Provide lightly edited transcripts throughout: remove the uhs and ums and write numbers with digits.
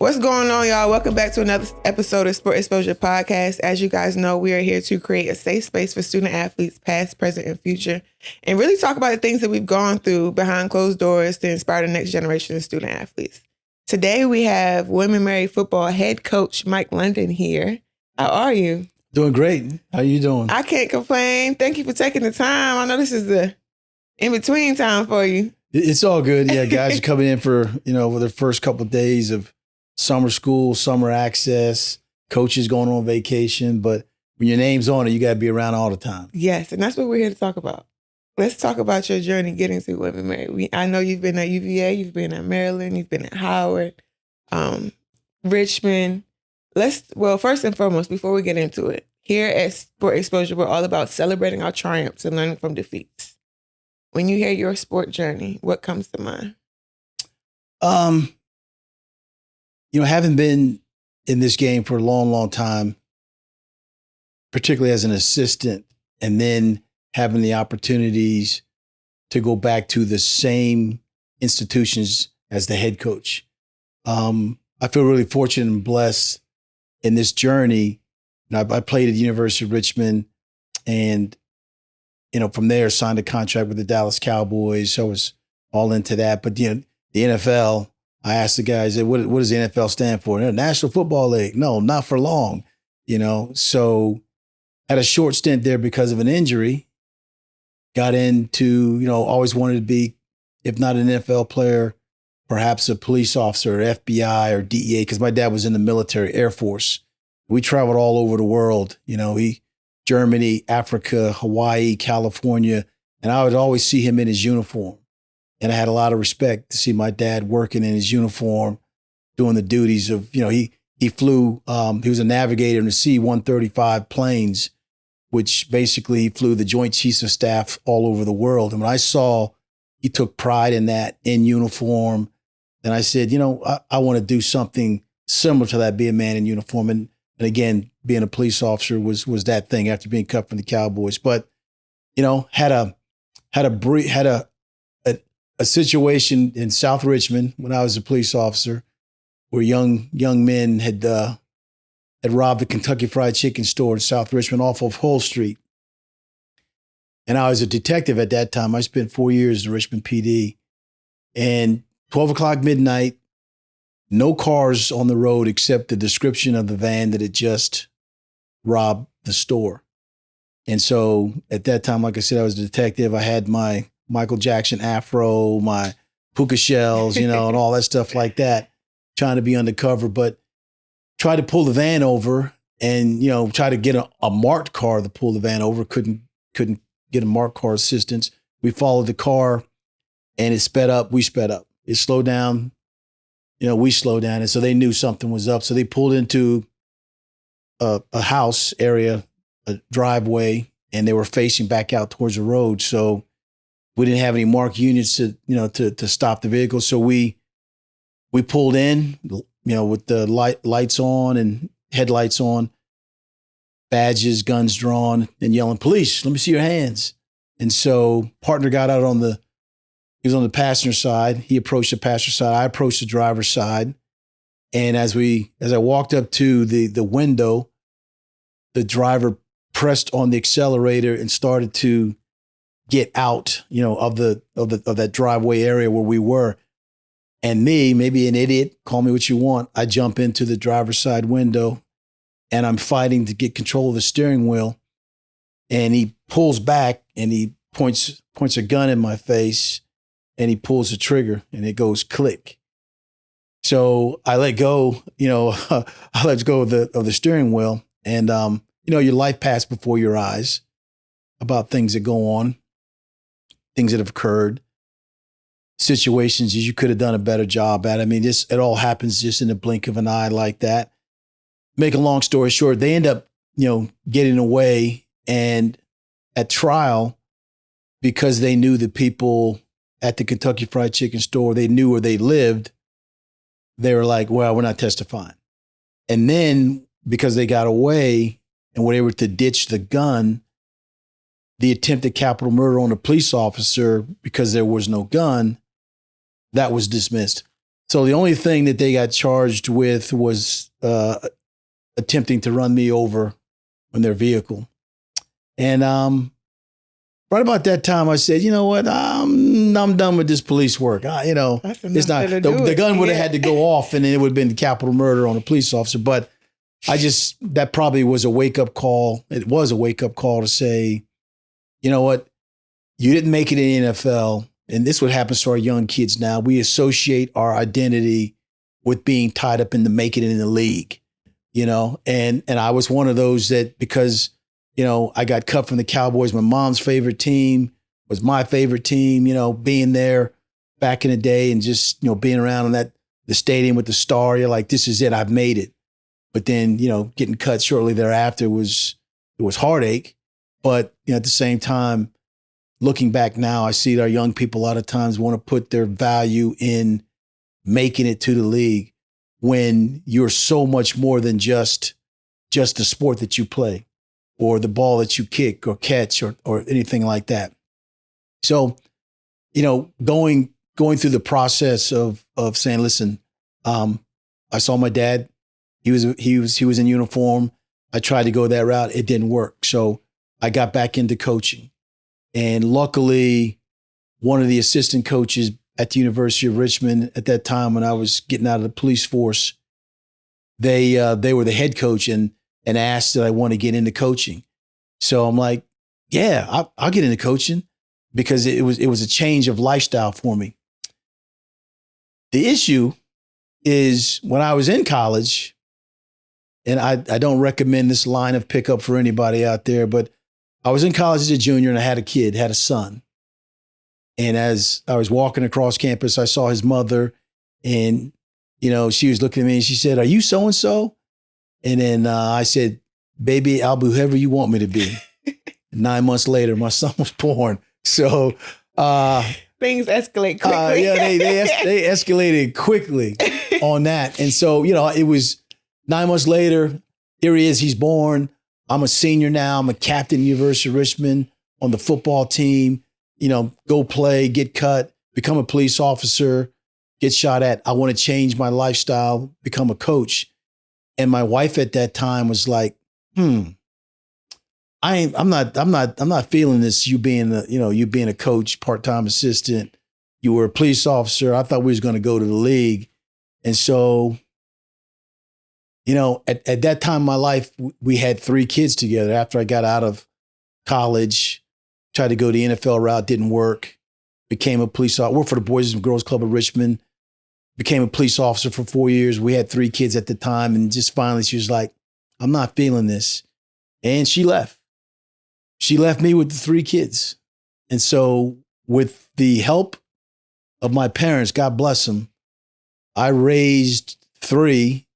What's going on, y'all? Welcome back to another episode of Xposure podcast. As you guys know, we are here to create a safe space for student athletes, past, present, and future, and really talk about the things that we've gone through behind closed doors to inspire the next generation of student athletes. Today, we have Women Marry Football head coach Mike London here. How are you? Doing great. How you doing? I can't complain. Thank you for taking the time. I know this is the in-between time for you. It's all good. Yeah, guys are coming in for, their first couple of days of summer school, summer access, coaches going on vacation. But when your name's on it, you got to be around all the time. Yes, and that's what we're here to talk about. Let's talk about your journey getting to Women Marry. I know you've been at UVA, you've been at Maryland, you've been at Howard, Richmond. First and foremost, before we get into it, here at Sport Xposure, we're all about celebrating our triumphs and learning from defeats. When you hear your sport journey, what comes to mind? Having been in this game for a long, long time, particularly as an assistant, and then having the opportunities to go back to the same institutions as the head coach. I feel really fortunate and blessed in this journey. I played at the University of Richmond and, from there signed a contract with the Dallas Cowboys. So I was all into that. But, the NFL, I asked the guys, what does the NFL stand for? National Football League. No, not for long, So had a short stint there because of an injury. Got into, always wanted to be, if not an NFL player, perhaps a police officer, or FBI or DEA, because my dad was in the military, Air Force. We traveled all over the world, Germany, Africa, Hawaii, California, and I would always see him in his uniform. And I had a lot of respect to see my dad working in his uniform, doing the duties of, he flew, he was a navigator in the C-135 planes, which basically he flew the Joint Chiefs of Staff all over the world. And when I saw he took pride in that, in uniform, then I said, I want to do something similar to that, be a man in uniform. And again, being a police officer was that thing after being cut from the Cowboys. But, had a situation in South Richmond when I was a police officer where young men had robbed the Kentucky Fried Chicken store in South Richmond off of Hull Street. And I was a detective at that time. I spent 4 years in Richmond PD. And 12 o'clock midnight, no cars on the road except the description of the van that had just robbed the store. And so at that time, like I said, I was a detective. I had my Michael Jackson afro, my puka shells, and all that stuff like that, trying to be undercover, but tried to pull the van over and, try to get a marked car to pull the van over. Couldn't get a marked car assistance. We followed the car and it sped up. We sped up. It slowed down. We slowed down. And so they knew something was up. So they pulled into a house area, a driveway, and they were facing back out towards the road. So we didn't have any marked units to stop the vehicle. So we pulled in, with the lights on and headlights on, badges, guns drawn, and yelling, "Police, let me see your hands." And so partner got out he was on the passenger side. He approached the passenger side. I approached the driver's side. And as I walked up to the window, the driver pressed on the accelerator and started to get out, of that driveway area where we were. And me, maybe an idiot, call me what you want, I jump into the driver's side window and I'm fighting to get control of the steering wheel. And he pulls back and he points a gun in my face and he pulls the trigger and it goes click. So I let go, I let go of the steering wheel and, your life passed before your eyes about things that go on, things that have occurred, situations you could have done a better job at. I mean, it all happens just in the blink of an eye like that. Make a long story short, they end up, getting away, and at trial, because they knew the people at the Kentucky Fried Chicken store, they knew where they lived, they were like, well, we're not testifying. And then because they got away and were able to ditch the gun, the attempted capital murder on a police officer, because there was no gun, that was dismissed. So the only thing that they got charged with was attempting to run me over in their vehicle. And right about that time, I said, you know what? I'm done with this police work. It's not the gun would have had to go off, and then it would have been capital murder on a police officer. But that probably was a wake up call. It was a wake up call to say, you know what? You didn't make it in the NFL. And this is what happens to our young kids now. We associate our identity with being tied up in the making it in the league, and I was one of those that because, I got cut from the Cowboys, my mom's favorite team was my favorite team, being there back in the day and just, being around in the stadium with the star, you're like, this is it, I've made it. But then, getting cut shortly thereafter it was heartache. But at the same time, looking back now, I see that our young people a lot of times want to put their value in making it to the league when you're so much more than just the sport that you play or the ball that you kick or catch or anything like that. So, going through the process of saying, listen, I saw my dad. He was in uniform. I tried to go that route. It didn't work. So I got back into coaching. And luckily, one of the assistant coaches at the University of Richmond at that time when I was getting out of the police force, they were the head coach and asked that I want to get into coaching. So I'm like, yeah, I'll get into coaching because it was a change of lifestyle for me. The issue is when I was in college, and I don't recommend this line of pickup for anybody out there, but I was in college as a junior and I had a son. And as I was walking across campus, I saw his mother and, she was looking at me and she said, "Are you so-and-so?" And then I said, "Baby, I'll be whoever you want me to be." 9 months later, my son was born. So things escalate quickly. They escalated quickly on that. And so, it was 9 months later, here he is, he's born. I'm a senior now. I'm a captain at University of Richmond on the football team, go play, get cut, become a police officer, get shot at. I want to change my lifestyle, become a coach. And my wife at that time was like, I'm not feeling this. You being a coach, part-time assistant, you were a police officer. I thought we was going to go to the league. And so, at that time in my life, we had 3 kids together. After I got out of college, tried to go the NFL route, didn't work, became a police officer, worked for the Boys and Girls Club of Richmond, became a police officer for 4 years. We had 3 kids at the time. And just finally, she was like, I'm not feeling this. And she left. She left me with the 3 kids. And so with the help of my parents, God bless them, I raised 3,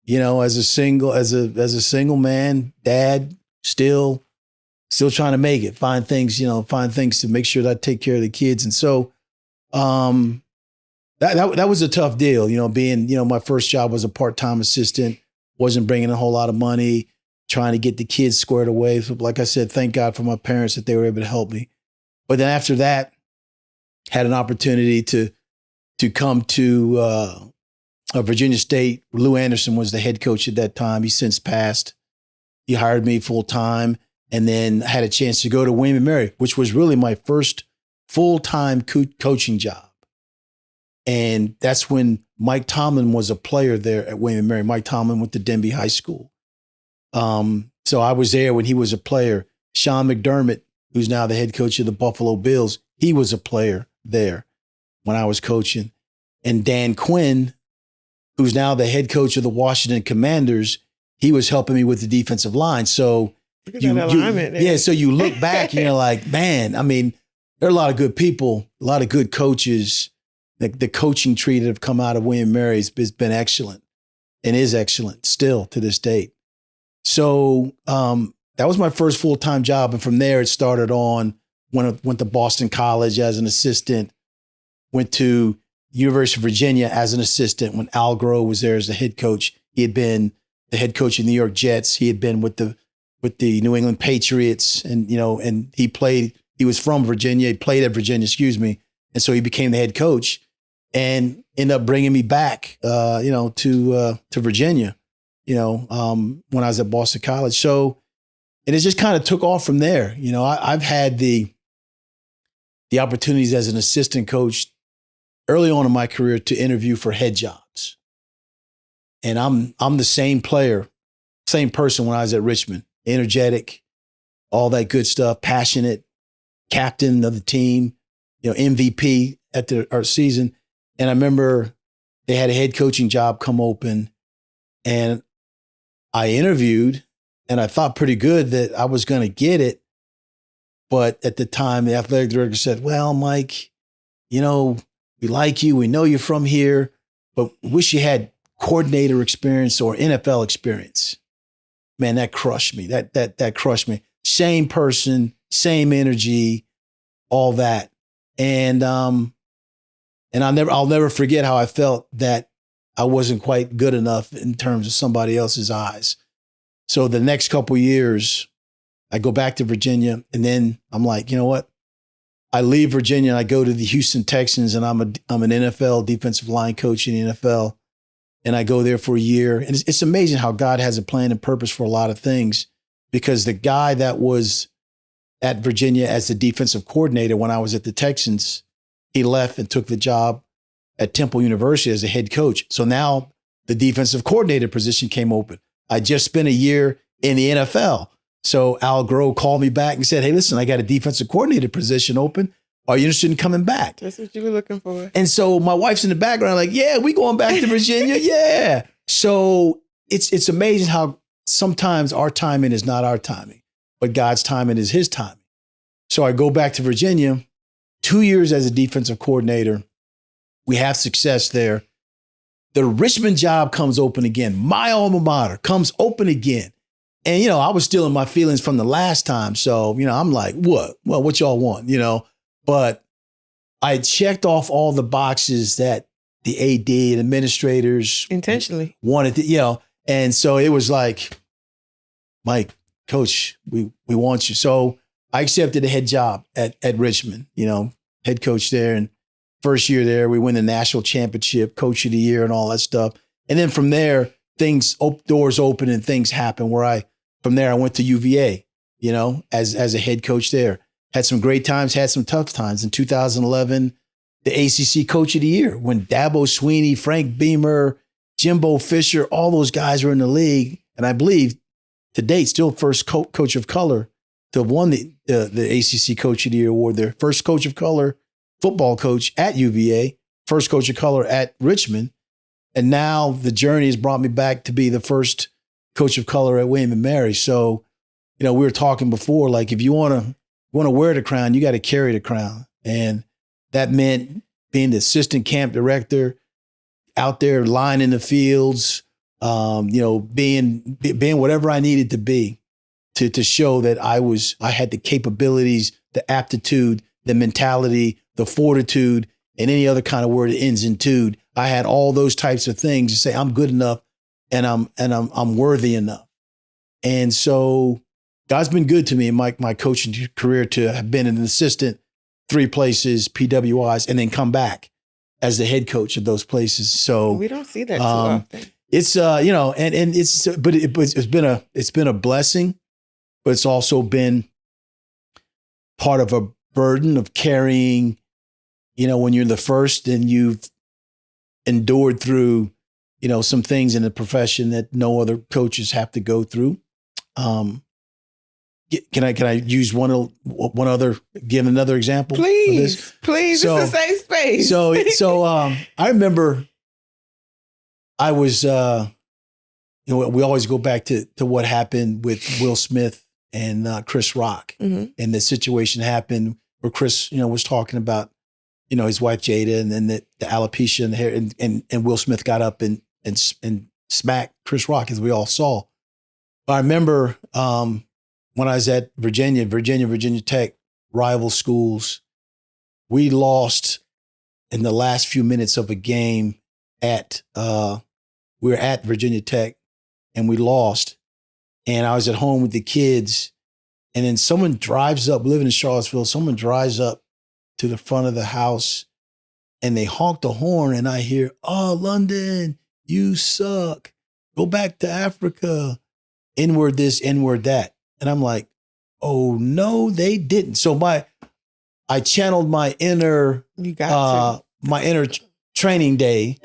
as a single man, dad, still trying to make it, find things to make sure that I take care of the kids. And so that was a tough deal, being, my first job was a part-time assistant, wasn't bringing a whole lot of money, trying to get the kids squared away. So like I said, thank God for my parents that they were able to help me. But then after that, had an opportunity to come to Virginia State. Lou Anderson was the head coach at that time. He's since passed. He hired me full time and then had a chance to go to William & Mary, which was really my first full-time coaching job. And that's when Mike Tomlin was a player there at William & Mary. Mike Tomlin went to Denby High School. So I was there when he was a player. Sean McDermott, who's now the head coach of the Buffalo Bills, he was a player there when I was coaching. And Dan Quinn, who's now the head coach of the Washington Commanders, he was helping me with the defensive line. So so you look back and you're like, man, I mean, there are a lot of good people, a lot of good coaches. The coaching tree that have come out of William & Mary has been excellent and is excellent still to this date. So that was my first full-time job. And from there, it started on went to Boston College as an assistant, went to University of Virginia as an assistant when Al Groh was there as the head coach. He had been the head coach of the New York Jets. He had been with the New England Patriots, and he was from Virginia. He played at Virginia, and so he became the head coach. and ended up bringing me back, to Virginia, when I was at Boston College. So, and it just kind of took off from there. I've had the opportunities as an assistant coach early on in my career to interview for head jobs. And I'm the same player, same person when I was at Richmond, energetic, all that good stuff, passionate, captain of the team, MVP at our season. And I remember they had a head coaching job come open, and I interviewed, and I thought pretty good that I was going to get it. But at the time, the athletic director said, well, Mike, we like you. We know you're from here, but wish you had coordinator experience or NFL experience. Man, that crushed me. That crushed me. Same person, same energy, all that. And I'll never forget how I felt that I wasn't quite good enough in terms of somebody else's eyes. So the next couple of years, I go back to Virginia, and then I'm like, you know what? I leave Virginia and I go to the Houston Texans, and I'm an NFL defensive line coach in the NFL. And I go there for a year. And it's amazing how God has a plan and purpose for a lot of things, because the guy that was at Virginia as the defensive coordinator when I was at the Texans, he left and took the job at Temple University as a head coach. So now the defensive coordinator position came open. I just spent a year in the NFL. So Al Groh called me back and said, hey, listen, I got a defensive coordinator position open. Are you interested in coming back? That's what you were looking for. And so my wife's in the background like, yeah, we going back to Virginia. Yeah. So it's amazing how sometimes our timing is not our timing, but God's timing is his timing. So I go back to Virginia, 2 years as a defensive coordinator. We have success there. The Richmond job comes open again. My alma mater comes open again. And, I was still in my feelings from the last time. So, I'm like, what? Well, what y'all want, But I checked off all the boxes that the AD and administrators intentionally wanted to, and so it was like, Mike, coach, we want you. So I accepted a head job at Richmond, head coach there. And first year there, we win the national championship, coach of the year and all that stuff. And then from there, doors open and things happen from there, I went to UVA, as a head coach there. Had some great times, had some tough times. In 2011, the ACC Coach of the Year, when Dabo Swinney, Frank Beamer, Jimbo Fisher, all those guys were in the league. And I believe to date, still first coach of color to have won the ACC Coach of the Year award. Their first coach of color football coach at UVA, first coach of color at Richmond. And now the journey has brought me back to be the first coach of color at William and Mary. So, we were talking before, like if you want to wear the crown, you got to carry the crown. And that meant being the assistant camp director, out there lining the fields, being whatever I needed to be to show that I had the capabilities, the aptitude, the mentality, the fortitude, and any other kind of word that ends in tude. I had all those types of things to say I'm good enough and I'm worthy enough. And so God's been good to me in my coaching career to have been an assistant 3 places, PWIs, and then come back as the head coach of those places. So we don't see that too often. It's it's been a blessing, but it's also been part of a burden of carrying, when you're the first and you've endured through, some things in the profession that no other coaches have to go through. Can I use give another example? Please, it's a safe space. So I remember I was, we always go back to what happened with Will Smith and Chris Rock. Mm-hmm. And the situation happened where Chris, was talking about, his wife Jada, and then the alopecia in the hair, and Will Smith got up and smacked Chris Rock, as we all saw. I remember when I was at Virginia Tech, rival schools, we lost in the last few minutes of a game we were at Virginia Tech, and we lost. And I was at home with the kids, and then someone drives up, living in Charlottesville, someone drives up to the front of the house and they honk the horn and I hear, "Oh, London, you suck. Go back to Africa." N-word this, N-word that. And I'm like, oh no, they didn't. So I channeled my inner training day,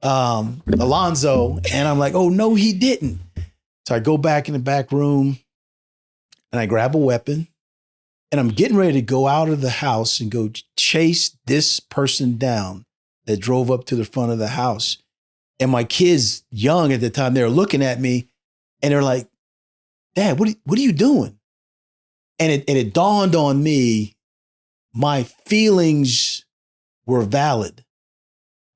Alonzo, and I'm like, oh no, he didn't. So I go back in the back room and I grab a weapon and I'm getting ready to go out of the house and go chase this person down that drove up to the front of the house. And my kids, young at the time, they're looking at me and they're like, "Dad, what are you doing?" And it dawned on me, my feelings were valid,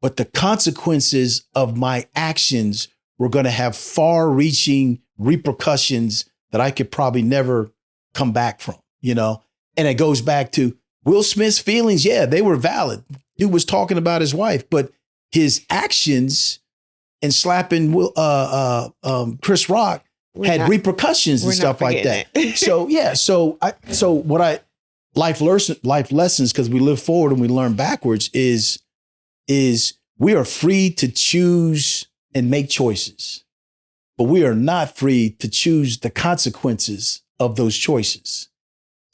but the consequences of my actions were going to have far-reaching repercussions that I could probably never come back from, And it goes back to Will Smith's feelings. Yeah, they were valid. Dude was talking about his wife, but his actions and slapping Chris Rock had repercussions and stuff like that. So yeah, so life lessons, because we live forward and we learn backwards, is we are free to choose and make choices, but we are not free to choose the consequences of those choices.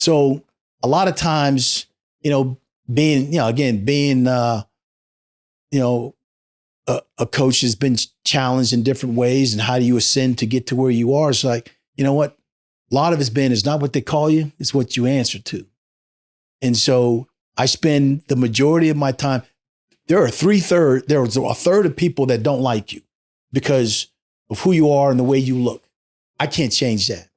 So a lot of times, being a coach has been challenged in different ways, and how do you ascend to get to where you are? It's like, you know what? A lot of it's been, it's not what they call you, it's what you answer to. And so I spend the majority of my time, there was a third of people that don't like you because of who you are and the way you look. I can't change that.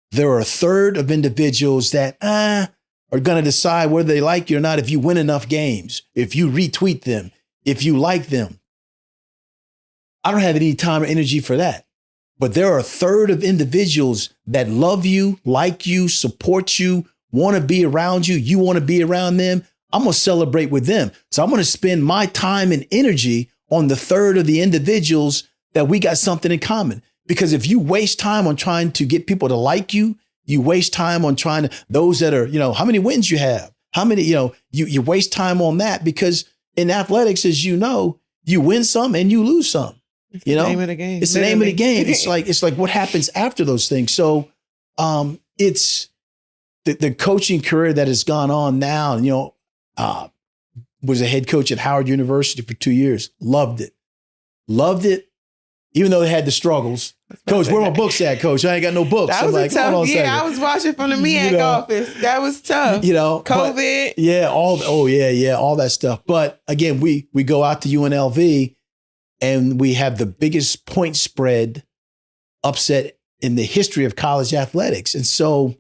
There are a third of individuals that are going to decide whether they like you or not if you win enough games, if you retweet them, if you like them. I don't have any time or energy for that. But there are a third of individuals that love you, like you, support you, want to be around you. You want to be around them. I'm going to celebrate with them. So I'm going to spend my time and energy on the third of the individuals that we got something in common. Because if you waste time on trying to get people to like you, you waste time on trying to, those that are, how many wins you have, how many, you waste time on that, because in athletics, as you know, you win some and you lose some. It's the name of the game. It's the name of the game. It's like what happens after those things. So it's the coaching career that has gone on now. Was a head coach at Howard University for 2 years. Loved it. Even though they had the struggles. Coach, where my books at, Coach? I ain't got no books. That was tough. Yeah, I was watching from the MEAC office. That was tough. COVID. All that stuff. But again, we go out to UNLV and we have the biggest point spread upset in the history of college athletics. And so,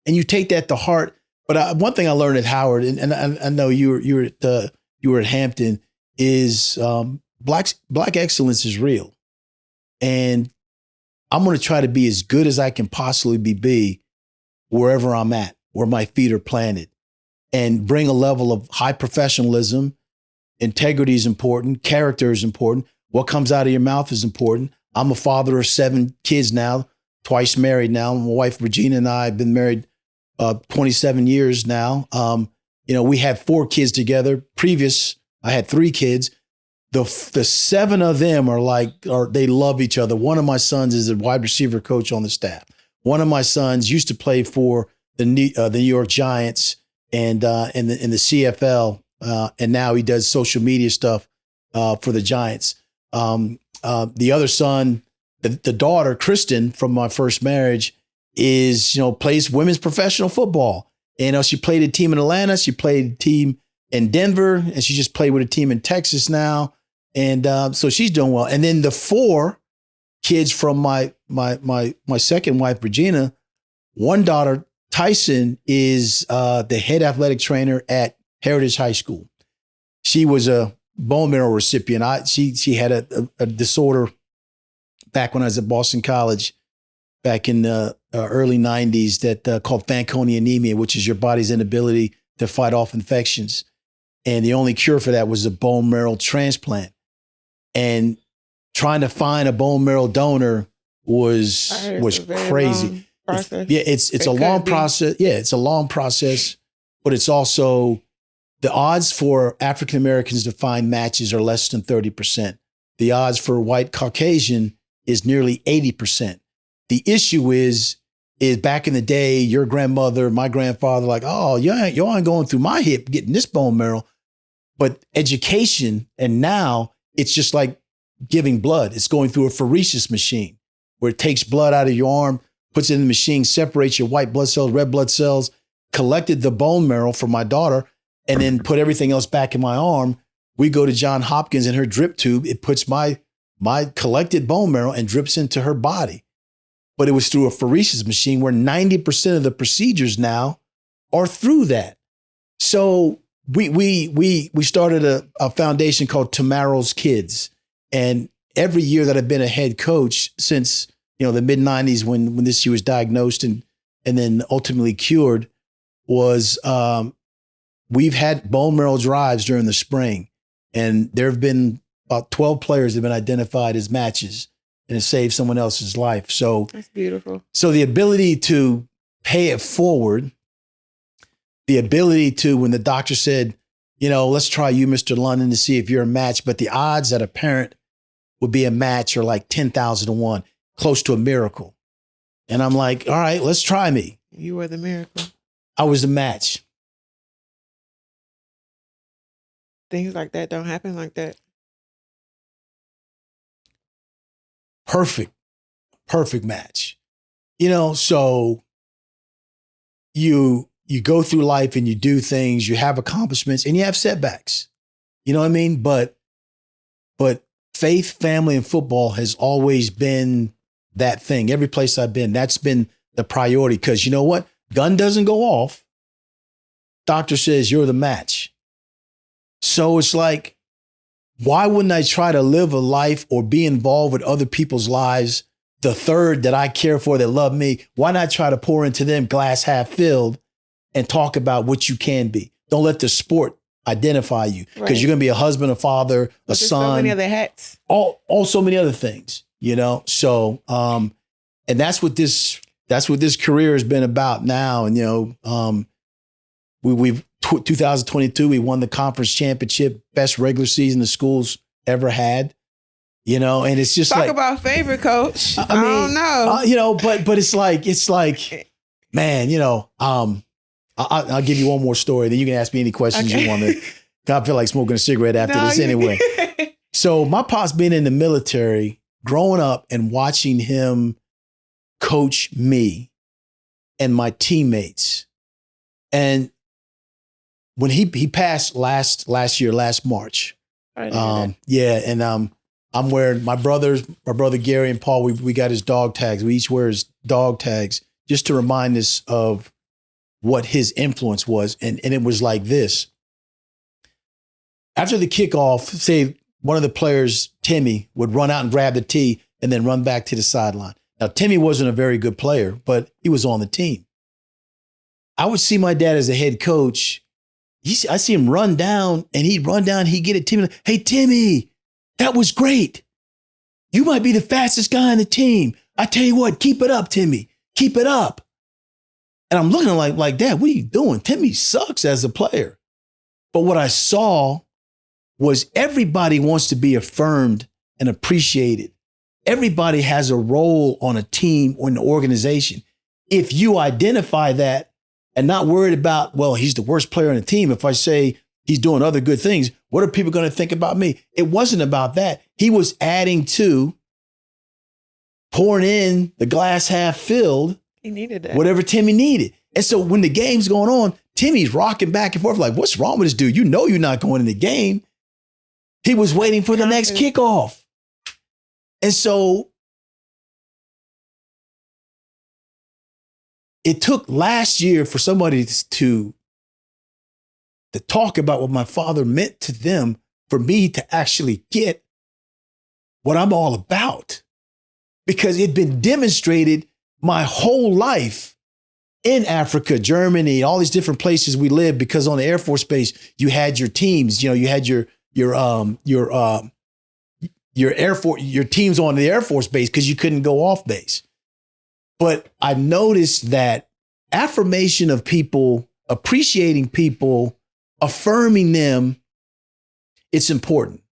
and you take that to heart. But one thing I learned at Howard, and I know you were at Hampton, is Black excellence is real. And I'm going to try to be as good as I can possibly be wherever I'm at, where my feet are planted, and bring a level of high professionalism. Integrity is important. Character is important. What comes out of your mouth is important. I'm a father of 7 kids now, twice married now. My wife, Regina, and I have been married 27 years now. We had 4 kids together. I had 3 kids. The 7 of them they love each other. One of my sons is a wide receiver coach on the staff. One of my sons used to play for the New York Giants and in the CFL, and now he does social media stuff for the Giants. The other son, the daughter, Kristen, from my first marriage, plays women's professional football. She played a team in Atlanta. She played a team in Denver, and she just played with a team in Texas now. And so she's doing well. And then the 4 kids from my second wife, Regina, one daughter, Tyson, is the head athletic trainer at Heritage High School. She was a bone marrow recipient. She had a disorder back when I was at Boston College back in the early 90s that called Fanconi anemia, which is your body's inability to fight off infections. And the only cure for that was a bone marrow transplant. And trying to find a bone marrow donor was crazy. It's a long process. Yeah, it's a long process, but it's also The odds for African Americans to find matches are less than 30%. The odds for white Caucasian is nearly 80%. The issue is back in the day, your grandmother, my grandfather, like, oh, you ain't going through my hip getting this bone marrow. But education, and now it's just like giving blood. It's going through a pheresis machine where it takes blood out of your arm, puts it in the machine, separates your white blood cells, red blood cells, collected the bone marrow for my daughter, and then put everything else back in my arm. We go to Johns Hopkins and her drip tube, it puts my collected bone marrow and drips into her body. But it was through a pheresis machine where 90% of the procedures now are through that. So we started a foundation called Tomorrow's Kids. And every year that I've been a head coach since, the mid 90s when she was diagnosed and then ultimately cured was, we've had bone marrow drives during the spring. And there have been about 12 players that have been identified as matches and it saved someone else's life. So that's beautiful. So the ability to pay it forward, the ability to, when the doctor said, let's try you, Mr. London, to see if you're a match, but the odds that a parent would be a match are like 10,000 to 1, close to a miracle. And I'm like, all right, let's try me. You were the miracle. I was the match. Things like that don't happen like that. Perfect match. So you go through life and you do things, you have accomplishments and you have setbacks. You know what I mean? But faith, family, and football has always been that thing. Every place I've been, that's been the priority. Because you know what? Gun doesn't go off. Doctor says you're the match. So it's like, why wouldn't I try to live a life or be involved with other people's lives, the third that I care for, that love me? Why not try to pour into them glass half filled and talk about what you can be? Don't let the sport identify you, because you're going to be a husband, a father, a son. So many other hats. All so many other things, So, and that's what this career has been about now. And, we've 2022, we won the conference championship, best regular season the school's ever had, and it's just talk about favorite, coach. I don't know. But it's like, man, I'll give you one more story. Then you can ask me any questions you want to. I feel like smoking a cigarette after this anyway. So my pop's been in the military, growing up and watching him coach me and my teammates. And when he passed last March. I'm wearing my brother Gary and Paul, we got his dog tags. We each wear his dog tags just to remind us of what his influence was. And it was like this. After the kickoff, say one of the players, Timmy, would run out and grab the tee and then run back to the sideline. Now, Timmy wasn't a very good player, but he was on the team. I would see my dad as a head coach. I see him run down and he'd get it. Timmy, hey, Timmy, that was great. You might be the fastest guy on the team. I tell you what, keep it up, Timmy. Keep it up. And I'm looking like, Dad, what are you doing? Timmy sucks as a player. But what I saw was everybody wants to be affirmed and appreciated. Everybody has a role on a team or an organization. If you identify that and not worried about, well, he's the worst player on the team. If I say he's doing other good things, what are people going to think about me? It wasn't about that. He was adding to, pouring in the glass half filled. He needed that. Whatever Timmy needed. And so when the game's going on, Timmy's rocking back and forth like, what's wrong with this dude? You know you're not going in the game. He was waiting for the next kickoff. And so it took last year for somebody to talk about what my father meant to them, for me to actually get what I'm all about. Because it'd been demonstrated my whole life in Africa, Germany, all these different places we lived, because on the Air Force Base, you had your teams, you had your Air Force, your teams on the Air Force Base because you couldn't go off base. But I noticed that affirmation of people, appreciating people, affirming them, it's important.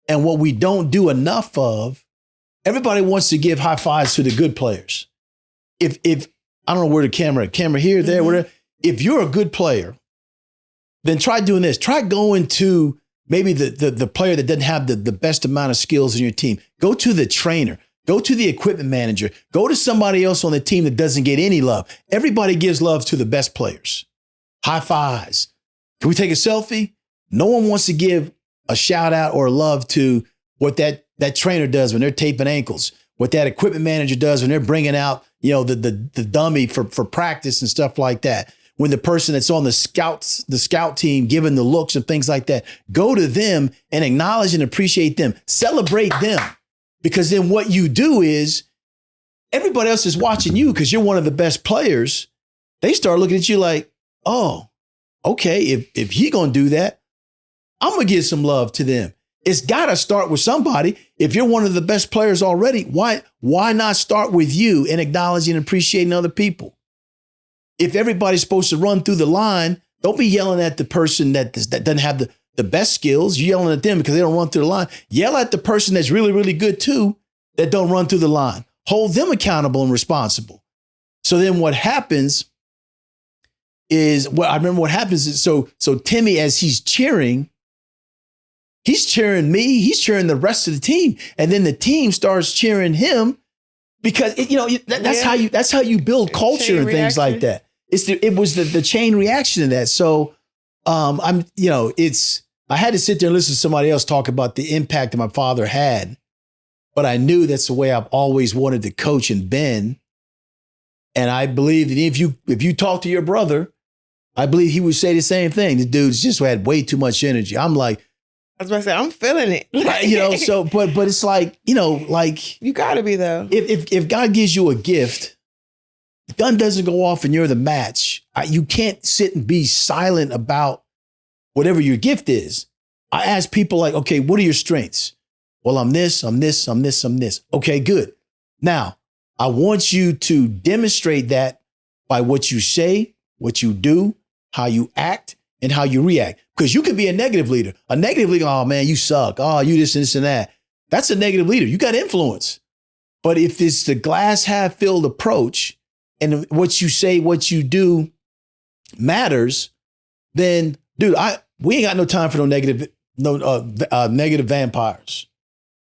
And what we don't do enough of, everybody wants to give high fives to the good players. If I don't know where the camera here, there, whatever. If you're a good player, then try doing this. Try going to maybe the player that doesn't have the best amount of skills in your team. Go to the trainer. Go to the equipment manager. Go to somebody else on the team that doesn't get any love. Everybody gives love to the best players. High fives. Can we take a selfie? No one wants to give a shout out or love to what that trainer does when they're taping ankles, what that equipment manager does when they're bringing out, the dummy for practice and stuff like that. When the person that's on the scout team giving the looks and things like that, go to them and acknowledge and appreciate them. Celebrate them. Because then what you do is everybody else is watching you because you're one of the best players. They start looking at you like, oh, okay, if he gonna do that, I'm gonna give some love to them. It's gotta start with somebody. If you're one of the best players already, why not start with you and acknowledging and appreciating other people? If everybody's supposed to run through the line, don't be yelling at the person that doesn't have the best skills. You're yelling at them because they don't run through the line. Yell at the person that's really, really good too, that don't run through the line. Hold them accountable and responsible. So then what happens is, so Timmy, as he's cheering me, he's cheering the rest of the team. And then the team starts cheering him because that's how you build culture and things like that. It was the chain reaction to that. So I had to sit there and listen to somebody else talk about the impact that my father had, but I knew that's the way I've always wanted to coach and been. And I believe that if you talk to your brother, I believe he would say the same thing. The dude's just had way too much energy. I'm like, I was about to say, I'm feeling it. But it's like, you gotta be though. If God gives you a gift, the gun doesn't go off and you're the match. You can't sit and be silent about whatever your gift is. I ask people like, okay, what are your strengths? Well, I'm this. Okay, good. Now, I want you to demonstrate that by what you say, what you do, how you act, and how you react. Because you could be a negative leader. A negative leader, oh man, you suck. Oh, you this and that. That's a negative leader. You got influence. But if it's the glass half filled approach and what you say, what you do matters, then dude, we ain't got no time for no negative vampires.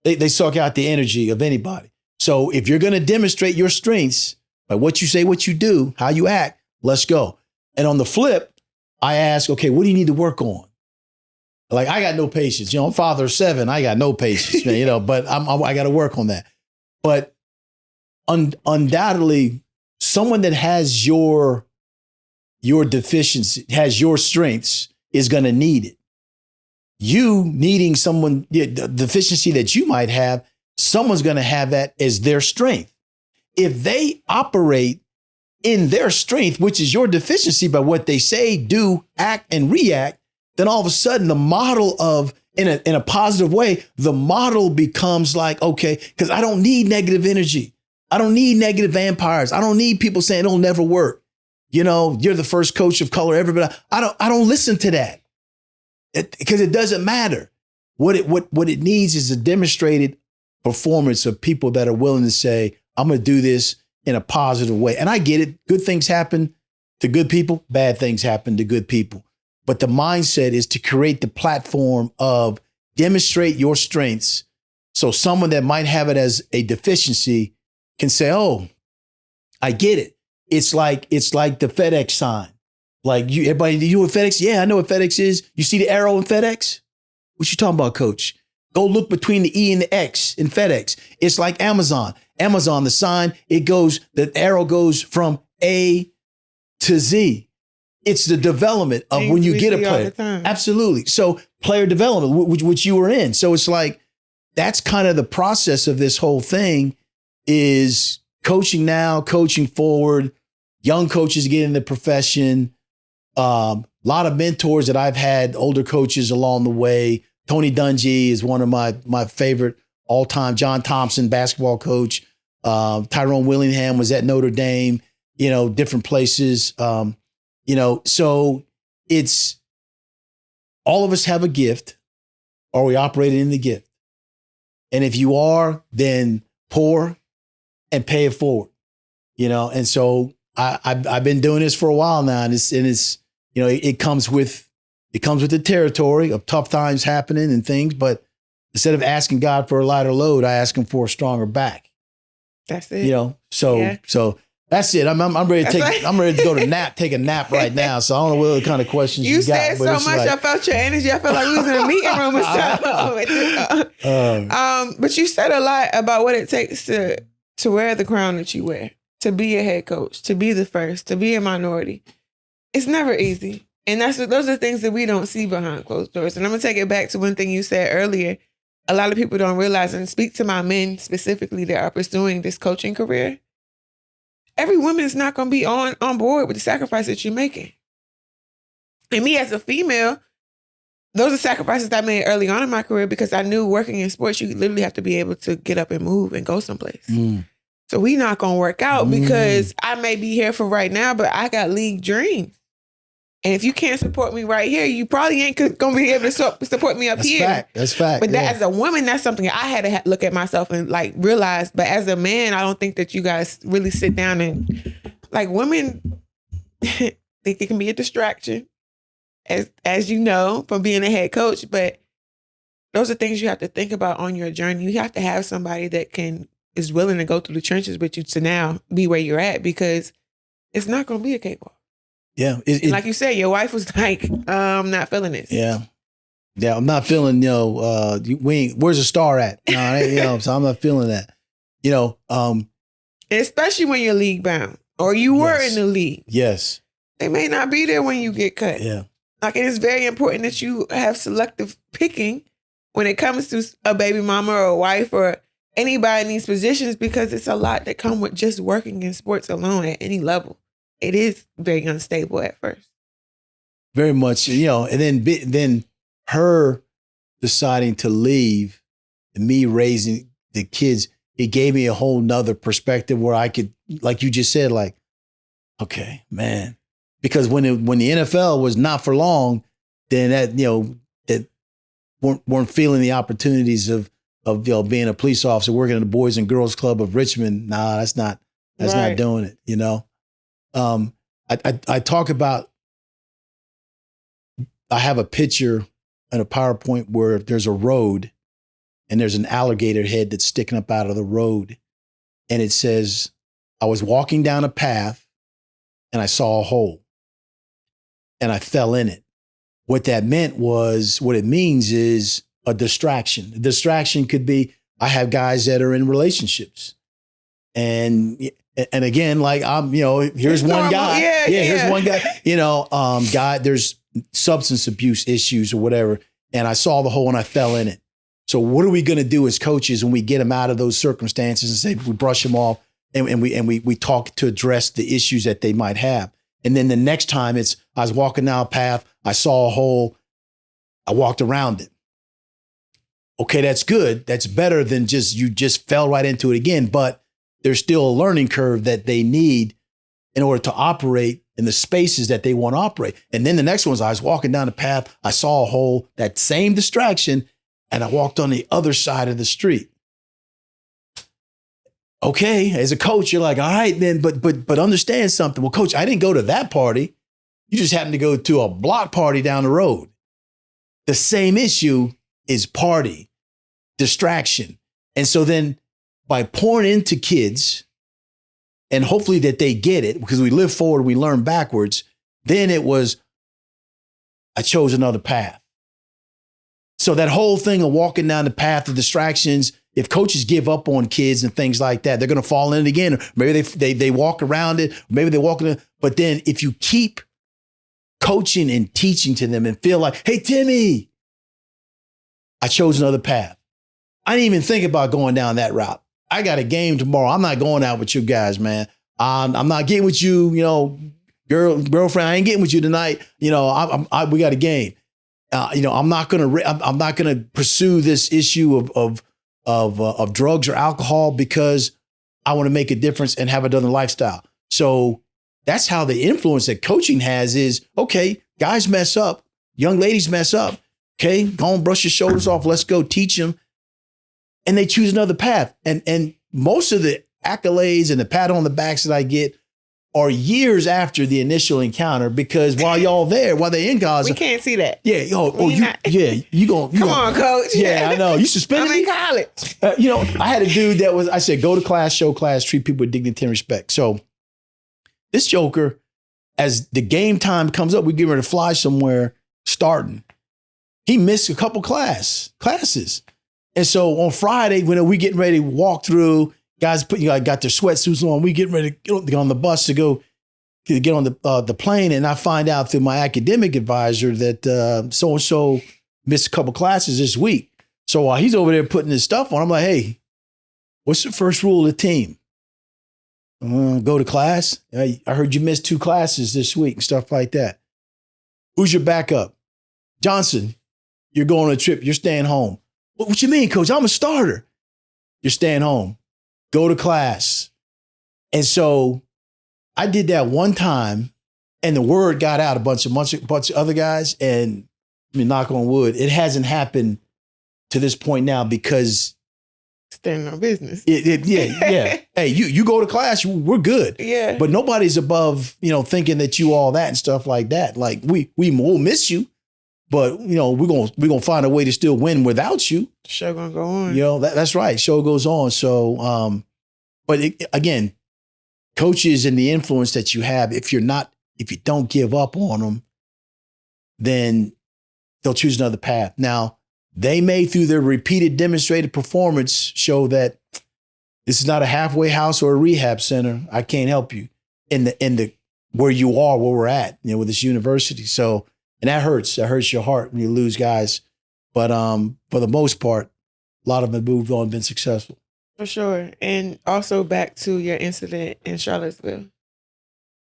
They suck out the energy of anybody. So if you're going to demonstrate your strengths by what you say, what you do, how you act, let's go. And on the flip, I ask, okay, what do you need to work on? Like, I got no patience. I'm father of 7. I got no patience, man, but I got to work on that. But undoubtedly, someone that has your deficiency, has your strengths, is going to need it. You needing someone, the deficiency that you might have, someone's going to have that as their strength. If they operate in their strength, which is your deficiency, by what they say, do, act, and react, then all of a sudden the model of, in a positive way, the model becomes like, okay, because I don't need negative energy. I don't need negative vampires. I don't need people saying it'll never work. You're the first coach of color ever, but I don't listen to that because it doesn't matter. What it needs is a demonstrated performance of people that are willing to say, I'm going to do this in a positive way. And I get it. Good things happen to good people. Bad things happen to good people. But the mindset is to create the platform of demonstrate your strengths. So someone that might have it as a deficiency can say, oh, I get it. It's like the FedEx sign. Like everybody, you know what FedEx? Yeah, I know what FedEx is. You see the arrow in FedEx? What you talking about, coach? Go look between the E and the X in FedEx. It's like Amazon. Amazon, the sign, the arrow goes from A to Z. It's the development of when you get a player. Absolutely. So player development, which you were in. So it's like, that's kind of the process of this whole thing, is coaching now, coaching forward, young coaches get in the profession. A lot of mentors that I've had, older coaches along the way. Tony Dungy is one of my favorite all-time. John Thompson, basketball coach. Tyrone Willingham was at Notre Dame, different places. So it's all of us have a gift. Are we operating in the gift? And if you are, then pour and pay it forward, And so I've been doing this for a while now, and it's it comes with the territory of tough times happening and things. But instead of asking God for a lighter load, I ask Him for a stronger back. That's it. So that's it. I'm ready to I'm ready to go to take a nap right now. So I don't know what kind of questions you got. You said so much. I felt your energy. I felt like we was in a meeting room or something. But you said a lot about what it takes to wear the crown that you wear, to be a head coach, to be the first, to be a minority. It's never easy. And those are things that we don't see behind closed doors. And I'm going to take it back to one thing you said earlier. A lot of people don't realize, and speak to my men specifically that are pursuing this coaching career. Every woman is not going to be on board with the sacrifice that you're making. And me as a female, those are sacrifices I made early on in my career because I knew working in sports, you literally have to be able to get up and move and go someplace. So we not going to work out because I may be here for right now, but I got league dreams. And if you can't support me right here, you probably ain't going to be able to support me up here. That's fact. But as a woman, that's something I had to look at myself and realize. But as a man, I don't think that you guys really sit down and women think it can be a distraction, as you know, from being a head coach. But those are things you have to think about on your journey. You have to have somebody that is willing to go through the trenches with you to now be where you're at, because it's not going to be a cakewalk. Yeah. Like you said, your wife was like, I'm not feeling this. Yeah. Yeah. I'm not feeling, where's the star at? No, so I'm not feeling that, And especially when you're league bound or you were in the league. Yes. They may not be there when you get cut. Yeah. It is very important that you have selective picking when it comes to a baby mama or a wife or anybody in these positions, because it's a lot that come with just working in sports alone at any level. It is very unstable at first. Very much, and then her deciding to leave and me raising the kids, it gave me a whole nother perspective where I could, like you just said, okay, man. Because when the NFL was not for long, then that, weren't feeling the opportunities of being a police officer, working in the Boys and Girls Club of Richmond. Nah, that's not doing it, I talk about, I have a picture and a PowerPoint where there's a road and there's an alligator head that's sticking up out of the road. And it says, I was walking down a path and I saw a hole and I fell in it. What it means is a distraction. A distraction could be, I have guys that are in relationships. And again, here's one guy. Here's one guy. There's substance abuse issues or whatever. And I saw the hole and I fell in it. So what are we going to do as coaches when we get them out of those circumstances and say, we brush them off and we talk to address the issues that they might have. And then the next time I was walking down a path, I saw a hole, I walked around it. Okay, that's good. That's better than you just fell right into it again. But there's still a learning curve that they need in order to operate in the spaces that they want to operate. And then the next one was, I was walking down the path, I saw a hole, that same distraction, and I walked on the other side of the street. Okay, as a coach, you're like, all right, then, but understand something. Well, coach, I didn't go to that party. You just happened to go to a block party down the road. The same issue is party, distraction. And so then by pouring into kids, and hopefully that they get it, because we live forward, we learn backwards, then it was, I chose another path. So that whole thing of walking down the path of distractions, if coaches give up on kids and things like that, they're going to fall in it again. Or maybe they walk around it, maybe they walk in it. But then if you keep coaching and teaching to them and feel like, hey, Timmy, I chose another path. I didn't even think about going down that route. I got a game tomorrow. I'm not going out with you guys, man. I'm not getting with you, girlfriend. I ain't getting with you tonight. We got a game. I'm not gonna pursue this issue of drugs or alcohol because I want to make a difference and have another lifestyle. So that's how the influence that coaching has is, okay, guys mess up. young ladies mess up. Okay, go and brush your shoulders off. Let's go teach them. And they choose another path. And most of the accolades and the pat on the backs that I get are years after the initial encounter, because while y'all there, while they're in college, we can't see that. Yeah, you going? Come on, coach. Yeah, I know. You suspended me. I'm in college. I had a dude that I said, go to class, show class, treat people with dignity and respect. So this joker, as the game time comes up, we get ready to fly somewhere, starting. He missed a couple classes. And so on Friday, when we getting ready to walk through, guys got their sweatsuits on. We getting ready to get on the bus to go to get on the plane. And I find out through my academic advisor that so-and-so missed a couple classes this week. So while he's over there putting his stuff on, I'm like, hey, what's the first rule of the team? Go to class. I heard you missed 2 classes this week and stuff like that. Who's your backup? Johnson, you're going on a trip. You're staying home. What you mean, coach? I'm a starter. You're staying home. Go to class. And so I did that one time, and the word got out a bunch of other guys. And I mean, knock on wood, it hasn't happened to this point now, because staying on business. Yeah. Hey, you go to class, we're good. Yeah. But nobody's above, thinking that you all that and stuff like that. Like we will miss you, but we're gonna find a way to still win without you. The show gonna go on. That's right. Show goes on. So, but again, coaches and the influence that you have, if you don't give up on them, then they'll choose another path. Now, they may, through their repeated demonstrated performance, show that this is not a halfway house or a rehab center. I can't help you in the where you are, where we're at, with this university. So, and that hurts. That hurts your heart when you lose guys. But for the most part, a lot of them have moved on and been successful. For sure. And also back to your incident in Charlottesville,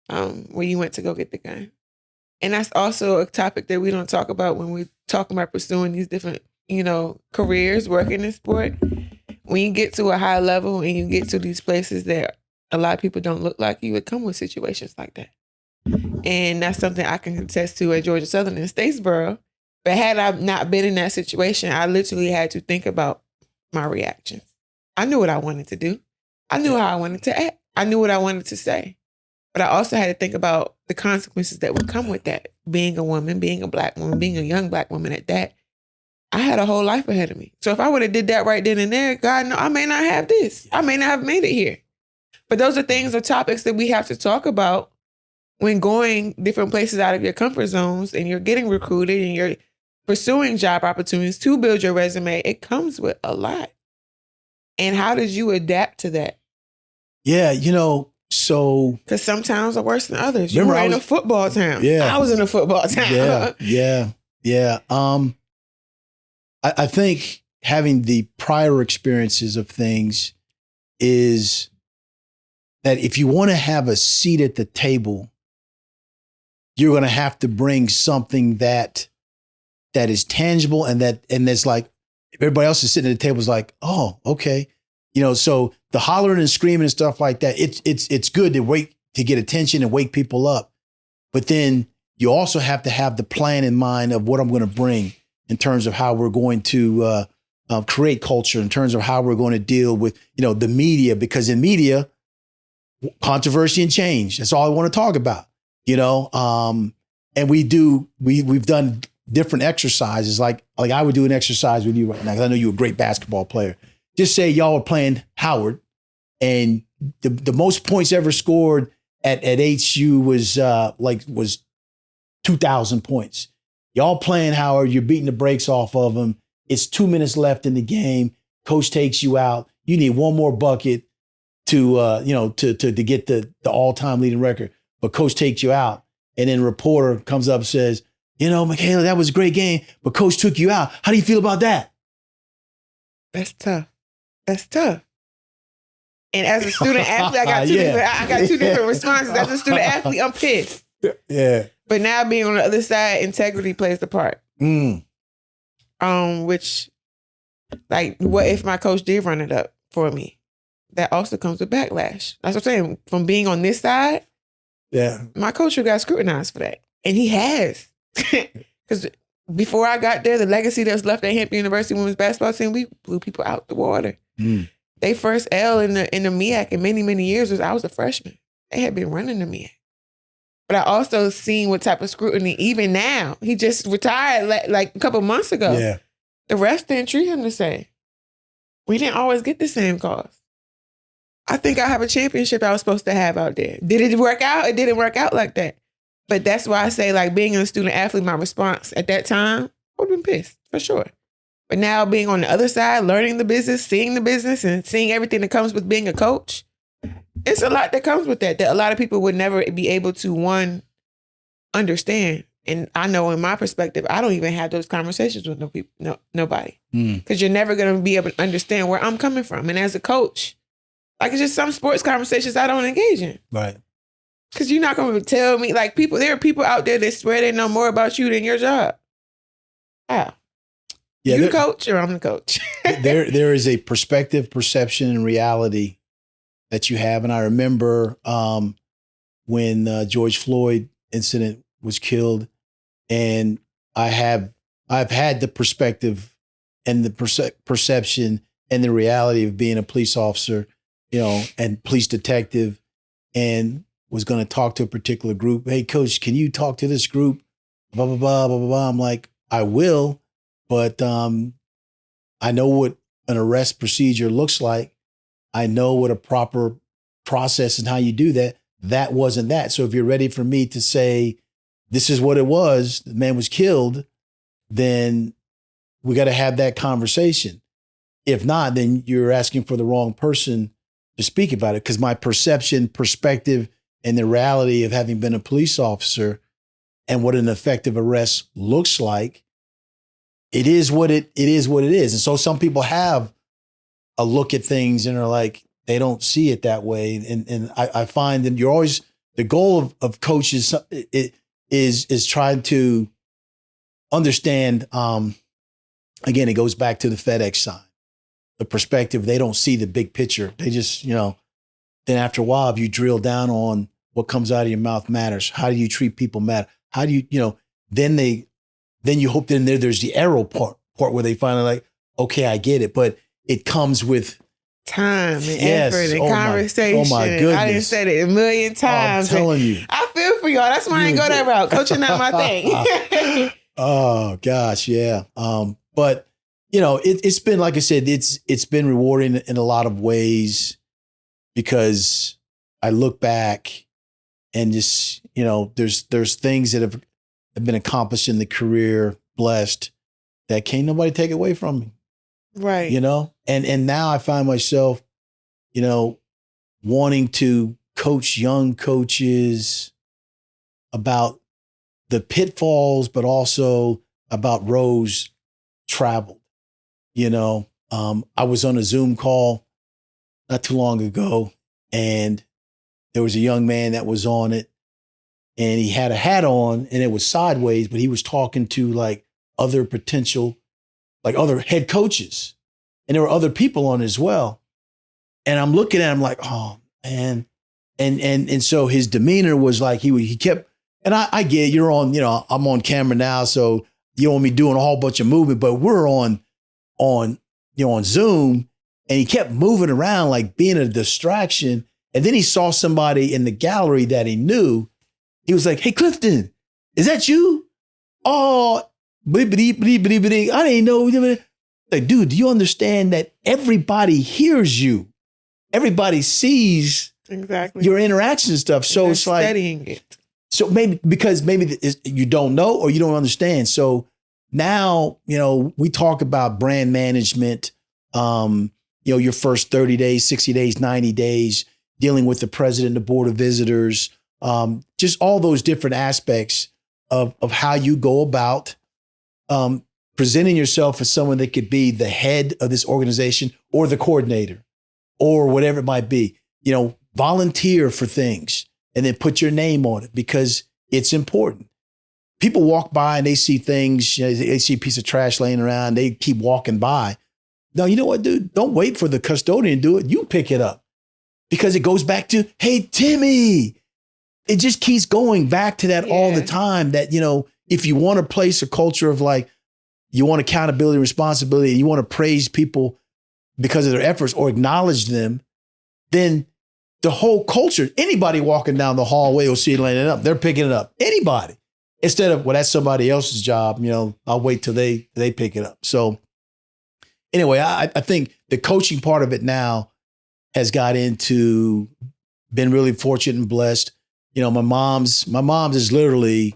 where you went to go get the gun. And that's also a topic that we don't talk about when we talk about pursuing these different, careers, working in sport. When you get to a high level and you get to these places that a lot of people don't look like you, it come with situations like that. And that's something I can contest to at Georgia Southern and Statesboro. But had I not been in that situation, I literally had to think about my reactions. I knew what I wanted to do. I knew how I wanted to act. I knew what I wanted to say. But I also had to think about the consequences that would come with that. Being a woman, being a Black woman, being a young Black woman at that. I had a whole life ahead of me. So if I would have did that right then and there, God, no, I may not have this. I may not have made it here. But those are things or topics that we have to talk about when going different places out of your comfort zones and you're getting recruited and you're pursuing job opportunities to build your resume. It comes with a lot. And how did you adapt to that? Yeah, so... Because some towns are worse than others. You were in a football town. Yeah. I was in a football town. Yeah. I think having the prior experiences of things is that if you want to have a seat at the table, you're going to have to bring something that is tangible and that's like, everybody else is sitting at the table is like, oh, okay. So the hollering and screaming and stuff like that, it's good to get attention and wake people up. But then you also have to have the plan in mind of what I'm going to bring in terms of how we're going to create culture, in terms of how we're going to deal with, the media, because in media, controversy and change, that's all I want to talk about, and we've done different exercises. Like I would do an exercise with you right now, because I know you're a great basketball player. Just say y'all were playing Howard, and the most points ever scored at HU was 2,000 points. Y'all playing Howard, you're beating the brakes off of them. It's 2 minutes left in the game. Coach takes you out. You need one more bucket to get the all-time leading record. But coach takes you out, and then a reporter comes up and says, Michaela, that was a great game, but coach took you out. How do you feel about that? That's tough. And as a student athlete, I got two different responses. As a student athlete, I'm pissed. Yeah. But now being on the other side, integrity plays the part. Which, like, what if my coach did run it up for me? That also comes with backlash. That's what I'm saying. From being on this side, yeah, my coach got scrutinized for that. And he has. Because before I got there, the legacy that's left at Hampton University women's basketball team, we blew people out the water. They first L in the MEAC in many, many years was I was a freshman. They had been running the MEAC. But I also seen what type of scrutiny, even now, he just retired like a couple months ago. Yeah. The refs didn't treat him the same. We didn't always get the same calls. I think I have a championship I was supposed to have out there. Did it work out? It didn't work out like that. But that's why I say, like, being a student athlete, my response at that time, I would have been pissed, for sure. But now being on the other side, learning the business, seeing the business, and seeing everything that comes with being a coach, it's a lot that comes with that a lot of people would never be able to, one, understand. And I know in my perspective, I don't even have those conversations with nobody. Because you're never going to be able to understand where I'm coming from. And as a coach, like, it's just some sports conversations I don't engage in. Right. Because you're not going to tell me, like, there are people out there that swear they know more about you than your job. How? Yeah, you the coach or I'm the coach? there is a perspective, perception, and reality that you have. And I remember when George Floyd incident was killed, and I've had the perspective and the perception and the reality of being a police officer, and police detective, and was going to talk to a particular group. Hey, coach, can you talk to this group? Blah, blah, blah, blah, blah, blah. I'm like, I will, but I know what an arrest procedure looks like. I know what a proper process and how you do that. That wasn't that. So if you're ready for me to say, this is what it was, the man was killed, then we got to have that conversation. If not, then you're asking for the wrong person to speak about it, because my perception, perspective, and the reality of having been a police officer and what an effective arrest looks like, it is what it is. And so some people have a look at things and are like, they don't see it that way. And I find that you're always, the goal of coaches is trying to understand, again, it goes back to the FedEx sign, the perspective. They don't see the big picture. They just, then after a while, if you drill down on what comes out of your mouth matters. How do you treat people matter? How do you, then you hope that there's the arrow part where they finally like, okay, I get it. But it comes with time and effort and conversation. Oh my goodness. I didn't say it a million times. I'm telling you. I feel for y'all. That's why I ain't go that route. Coaching not my thing. Oh gosh, yeah. But it's been, like I said, it's been rewarding in a lot of ways, because I look back and just, there's things that have been accomplished in the career, blessed, that can't nobody take away from me. Right. And now I find myself, wanting to coach young coaches about the pitfalls, but also about roads traveled. I was on a Zoom call not too long ago, and there was a young man that was on it, and he had a hat on and it was sideways, but he was talking to like other potential, like other head coaches. And there were other people on it as well. And I'm looking at him like, oh man. And so his demeanor was like, he kept, and I get you're on, I'm on camera now. So you don't want me doing a whole bunch of movement, but we're on Zoom, and he kept moving around, like being a distraction. And then he saw somebody in the gallery that he knew. He was like, hey, Clifton, is that you? Oh, I didn't know. Like, dude, do you understand that everybody hears you? Everybody sees exactly your interaction and stuff. So it's like studying it. So maybe you don't know or you don't understand. So now, we talk about brand management, your first 30 days, 60 days, 90 days, dealing with the president, the board of visitors, just all those different aspects of how you go about presenting yourself as someone that could be the head of this organization or the coordinator or whatever it might be. Volunteer for things and then put your name on it, because it's important. People walk by and they see things, they see a piece of trash laying around, they keep walking by. No, you know what, dude? Don't wait for the custodian to do it. You pick it up, because it goes back to, hey, Timmy. It just keeps going back to that all the time, that, if you want to place a culture of like, you want accountability, responsibility, and you want to praise people because of their efforts or acknowledge them, then the whole culture, anybody walking down the hallway will see it laying it up. They're picking it up. Anybody. Instead of, well, that's somebody else's job. I'll wait till they pick it up. So anyway, I think the coaching part of it now has been really fortunate and blessed. My mom's is literally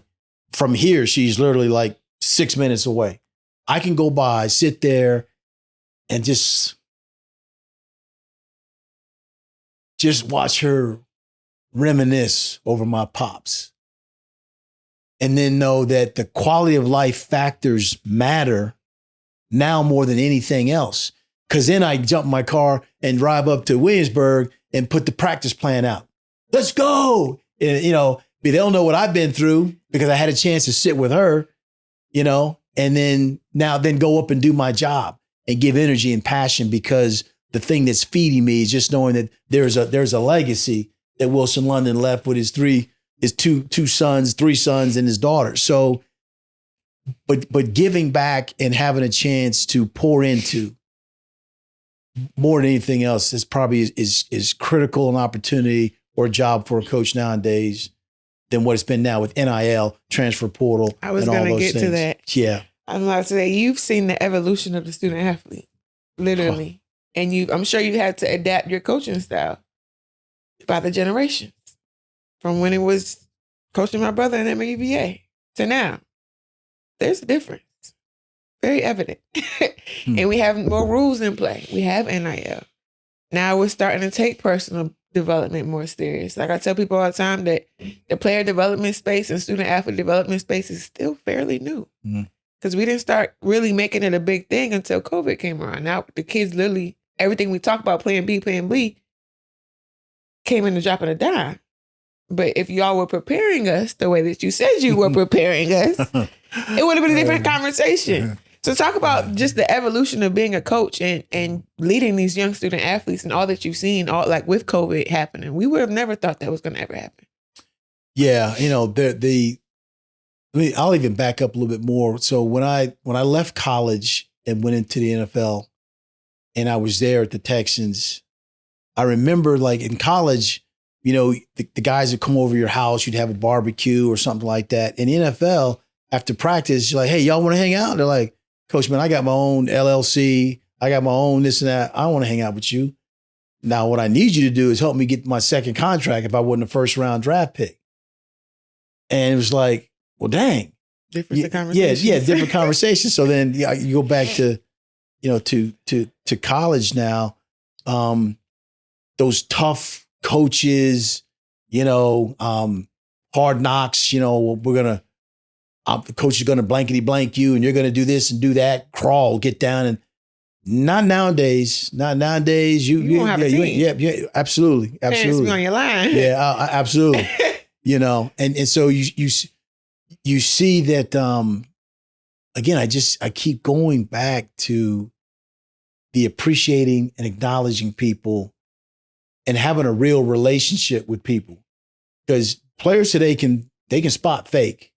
from here. She's literally like 6 minutes away. I can go by, sit there and just watch her reminisce over my pops. And then know that the quality of life factors matter now more than anything else. Because then I jump in my car and drive up to Williamsburg and put the practice plan out. Let's go. And, they don't know what I've been through because I had a chance to sit with her, and then go up and do my job and give energy and passion, because the thing that's feeding me is just knowing that there's a legacy that Wilson London left with his two sons, three sons, and his daughter. So, but giving back and having a chance to pour into more than anything else is probably is critical an opportunity or a job for a coach nowadays than what it's been now with NIL, transfer portal. I was going to get to that. Yeah. I'm about to say, you've seen the evolution of the student athlete, literally. And I'm sure you had to adapt your coaching style by the generations. From when it was coaching my brother in MAVA to now. There's a difference. Very evident. And we have more rules in play. We have NIL. Now we're starting to take personal development more serious. Like I tell people all the time that the player development space and student athlete development space is still fairly new. Because we didn't start really making it a big thing until COVID came around. Now the kids literally, everything we talk about, plan B, came in the drop of a dime. But if y'all were preparing us the way that you said you were preparing us, it would have been a different conversation. So talk about just the evolution of being a coach and leading these young student athletes and all that you've seen, all like with COVID happening. We would have never thought that was going to ever happen. Yeah, I'll even back up a little bit more. So when I left college and went into the NFL, and I was there at the Texans, I remember like in college, the guys would come over your house, you'd have a barbecue or something like that. In the NFL, after practice, you're like, hey, y'all want to hang out? They're like, Coach, man, I got my own LLC. I got my own this and that. I don't want to hang out with you. Now, what I need you to do is help me get my second contract if I wasn't a first round draft pick. And it was like, well, dang. Different conversations. Yeah, different conversations. So then you go back to, to college now. Those tough coaches, hard knocks, the coach is going to blankety blank you and you're going to do this and do that, crawl, get down. And not nowadays. You won't have a team. Yeah, absolutely. Parents be on your line. Yeah, absolutely. And so you see that, again, I keep going back to the appreciating and acknowledging people and having a real relationship with people, because players today can spot fake,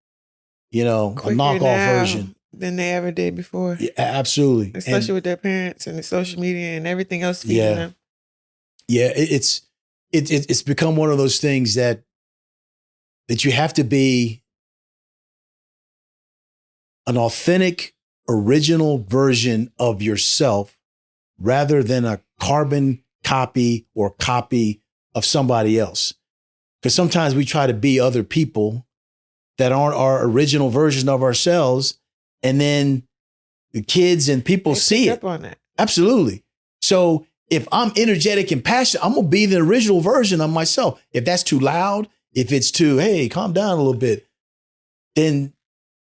Quicker a knockoff version than they ever did before. Yeah, absolutely, especially with their parents and the social media and everything else feeding them. Yeah, it's become one of those things that you have to be an authentic, original version of yourself rather than a carbon copy or copy of somebody else. Because sometimes we try to be other people that aren't our original version of ourselves. And then the kids and people see it. Up on that. Absolutely. So if I'm energetic and passionate, I'm going to be the original version of myself. If that's too loud, if it's too, hey, calm down a little bit, then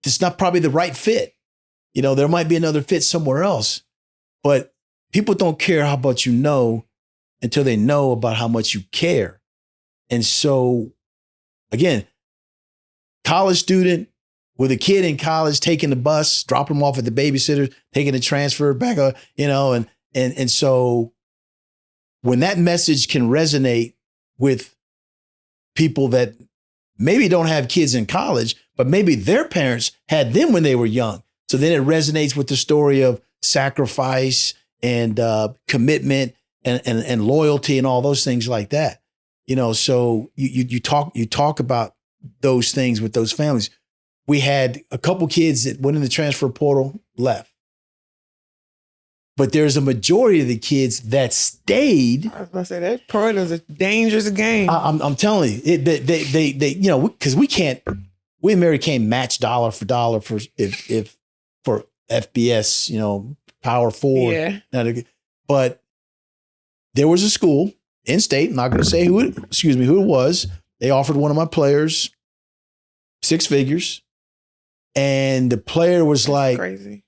it's not probably the right fit. There might be another fit somewhere else. But people don't care how much you know until they know about how much you care. And so, again, college student with a kid in college taking the bus, dropping them off at the babysitter, taking the transfer back up, and so when that message can resonate with people that maybe don't have kids in college, but maybe their parents had them when they were young. So then it resonates with the story of sacrifice and commitment and loyalty and all those things like that. So you talk about those things with those families. We had a couple kids that went in the transfer portal, left. But there's a majority of the kids that stayed. I was about to say that portal is a dangerous game. I'm telling you, they because we and Mary can't match dollar for dollar for FBS, Power Four. Yeah. But there was a school in state. I'm not going to say who it was. They offered one of my players 6 figures, and the player was Crazy.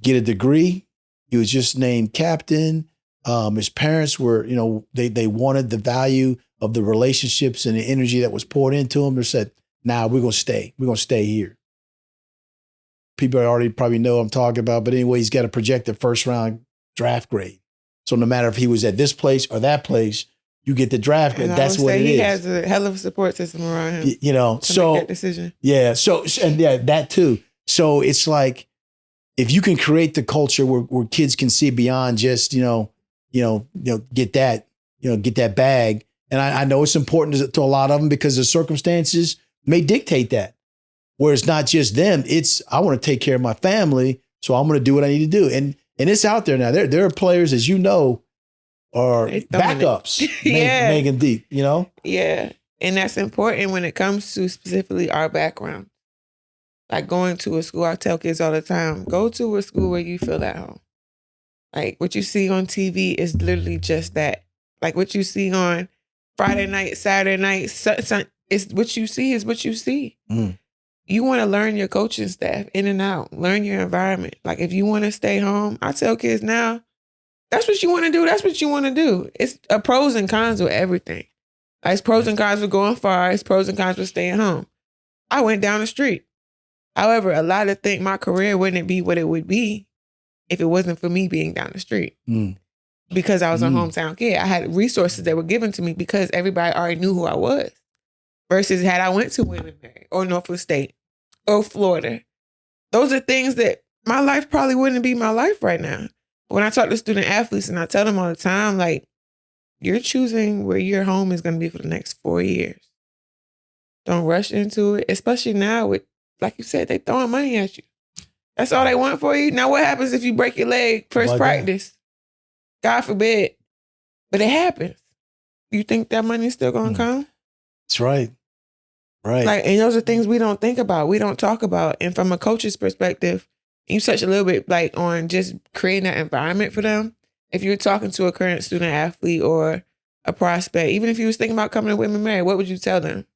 Get a degree. He was just named captain. His parents were, they wanted the value of the relationships and the energy that was poured into him. They said, "Nah, we're gonna stay. We're gonna stay here." People already probably know what I'm talking about, but anyway, he's got a projected first round draft grade. So no matter if he was at this place or that place, you get the draft grade. That's what it is. He has a hell of a support system around him. So make that decision. Yeah. That too. So it's like, if you can create the culture where kids can see beyond just, get that bag. And I know it's important to a lot of them because the circumstances may dictate that. Where it's not just them, it's I want to take care of my family, so I'm going to do what I need to do. And it's out there now. There are players, as you know, are backups, making deep, Yeah. And that's important when it comes to specifically our background. Like going to a school, I tell kids all the time, go to a school where you feel at home. Like what you see on TV is literally just that. Like what you see on Friday night, Saturday night, it's what you see is what you see. Mm. You want to learn your coaching staff in and out, learn your environment. Like if you want to stay home, I tell kids now, that's what you want to do. That's what you want to do. It's a pros and cons with everything. Like, it's pros and cons with going far. It's pros and cons with staying home. I went down the street. However, a lot of think my career wouldn't be what it would be if it wasn't for me being down the street. Mm. Because I was a hometown kid. I had resources that were given to me because everybody already knew who I was. Versus had I went to William & Mary or Norfolk State or Florida. Those are things that my life probably wouldn't be my life right now. When I talk to student athletes and I tell them all the time, like, you're choosing where your home is going to be for the next 4 years. Don't rush into it, especially now with, like you said, they throwing money at you. That's all they want for you. Now, what happens if you break your leg first practice? God forbid. But it happens. You think that money's still going to come? That's right. Right. Like, and those are things we don't think about. We don't talk about. And from a coach's perspective, you touch a little bit like on just creating that environment for them. If you're talking to a current student athlete or a prospect, even if you was thinking about coming to William & Mary, what would you tell them?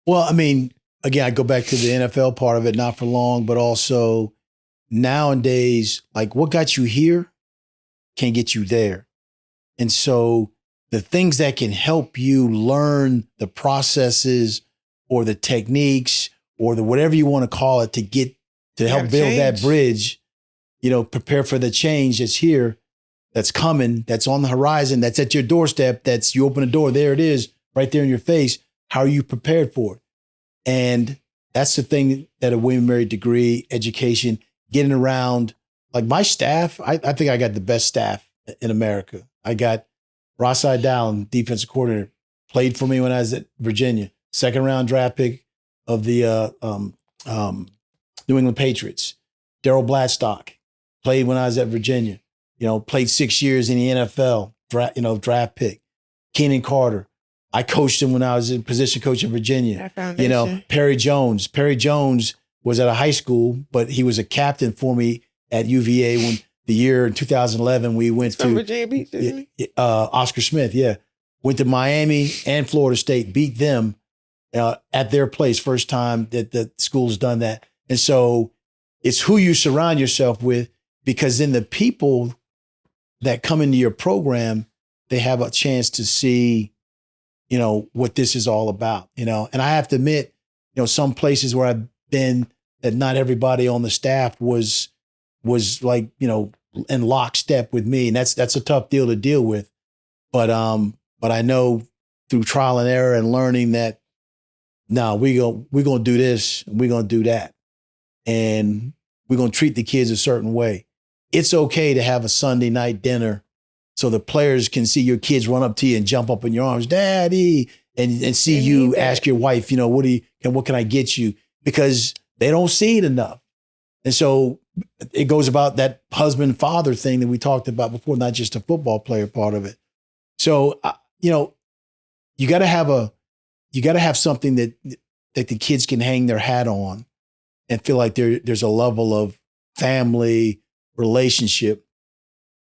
Well, I mean, again, I go back to the NFL part of it, not for long, but also nowadays, like what got you here can get you there. And so the things that can help you learn the processes or the techniques or the whatever you want to call it to help build that bridge, prepare for the change that's here, that's coming, that's on the horizon, that's at your doorstep, you open the door, there it is, right there in your face. How are you prepared for it? And that's the thing that a William & Mary degree, education, getting around, like my staff, I think I got the best staff in America. I got Ross Idallen, defensive coordinator, played for me when I was at Virginia, 2nd round draft pick of the New England Patriots. Daryl Bladstock played when I was at Virginia, played 6 years in the NFL, draft pick. Keenan Carter, I coached him when I was a position coach in Virginia. Perry Jones. Perry Jones was at a high school, but he was a captain for me at UVA when the year in 2011 we went to Virginia Beach, isn't he? Oscar Smith, yeah. Went to Miami and Florida State, beat them at their place, first time that the school's done that. And so it's who you surround yourself with, because then the people that come into your program, they have a chance to see, what this is all about, and I have to admit, some places where I've been that not everybody on the staff was like, in lockstep with me. And that's a tough deal to deal with. But I know through trial and error and learning that no, we're gonna do this and we're gonna do that. And we're gonna treat the kids a certain way. It's okay to have a Sunday night dinner so the players can see your kids run up to you and jump up in your arms, Daddy, and see you ask your wife, what can I get you? Because they don't see it enough. And so it goes about that husband-father thing that we talked about before, not just a football player part of it. So, you got to have something that the kids can hang their hat on and feel like there's a level of family relationship.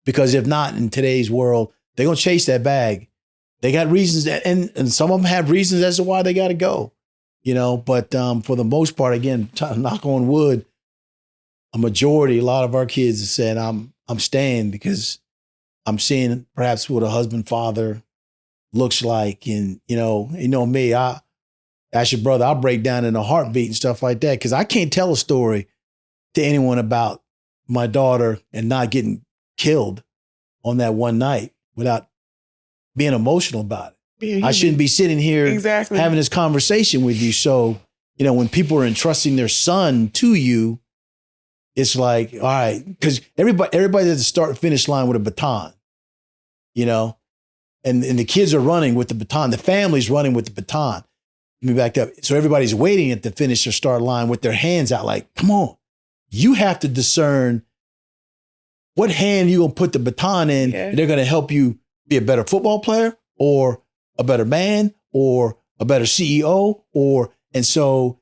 Because if not, in today's world, they're going to chase that bag. They got reasons and some of them have reasons as to why they got to go, but for the most part, again, knock on wood, a lot of our kids have said, I'm staying because I'm seeing perhaps what a husband, father looks like. And, me, I ask your brother, I'll break down in a heartbeat and stuff like that. Cause I can't tell a story to anyone about my daughter and not getting killed on that one night without being emotional about it. I shouldn't be sitting here having this conversation with you. So, when people are entrusting their son to you, it's like, all right, because everybody at the start finish line with a baton, and the kids are running with the baton. The family's running with the baton. Let me back up. So everybody's waiting at the finish or start line with their hands out like, come on. You have to discern what hand you're going to put the baton in. Yeah. And they're going to help you be a better football player or a better man or a better CEO and so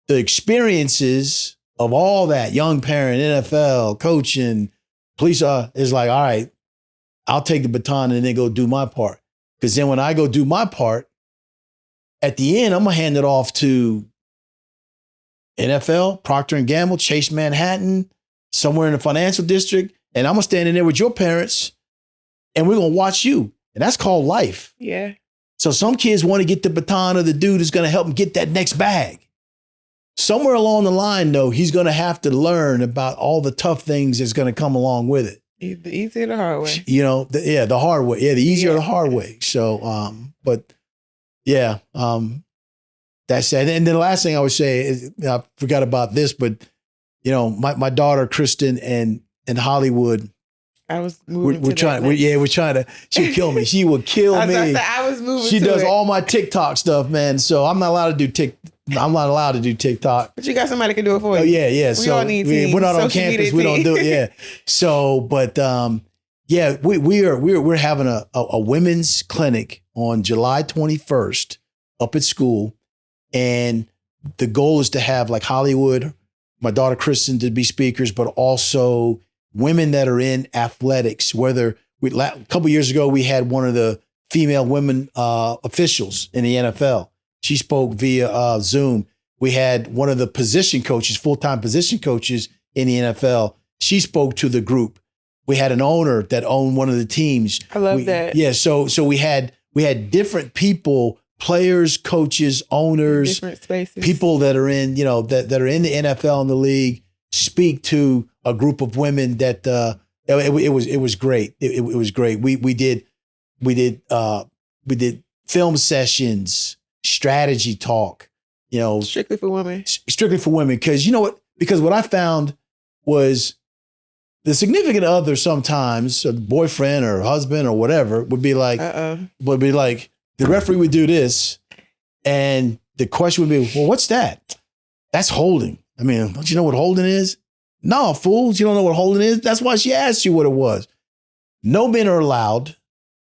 the experiences of all that, young parent, NFL, coaching, police is like, all right, I'll take the baton and then go do my part. Because then when I go do my part, at the end, I'm going to hand it off to NFL, Procter & Gamble, Chase Manhattan, somewhere in the financial district. And I'm going to stand in there with your parents and we're going to watch you. And that's called life. Yeah. So some kids want to get the baton of the dude who's going to help them get that next bag. Somewhere along the line, though, he's going to have to learn about all the tough things that's going to come along with it. The easy or the hard way. The hard way. Yeah, the easy or the hard way. So, that's it. And then the last thing I would say is, I forgot about this, but, my daughter, Kristen, and Hollywood, I was moving we're trying to, she'll kill me. She will kill me. I was moving She does all my TikTok stuff, man. So I'm not allowed to do TikTok. But you got somebody that can do it for you. Oh, yeah. We all need teams. We're not on campus. We don't do it. Yeah. So, but we're having a women's clinic on July 21st up at school. And the goal is to have like Hollywood, my daughter Kristen to be speakers, but also women that are in athletics. A couple years ago, we had one of the female women officials in the NFL. She spoke via Zoom. We had one of the position coaches, full-time position coaches in the NFL. She spoke to the group. We had an owner that owned one of the teams. I love that. Yeah. So we had different people, players, coaches, owners, different spaces, people that are in, that are in the NFL and the league speak to a group of women that it was great. It was great. We did film sessions, strategy talk, strictly for women. Strictly for women. Because what I found was the significant other sometimes, a boyfriend or husband or whatever, would be like, the referee would do this. And the question would be, well, what's that? That's holding. I mean, don't you know what holding is? No, fools, you don't know what holding is? That's why she asked you what it was. No men are allowed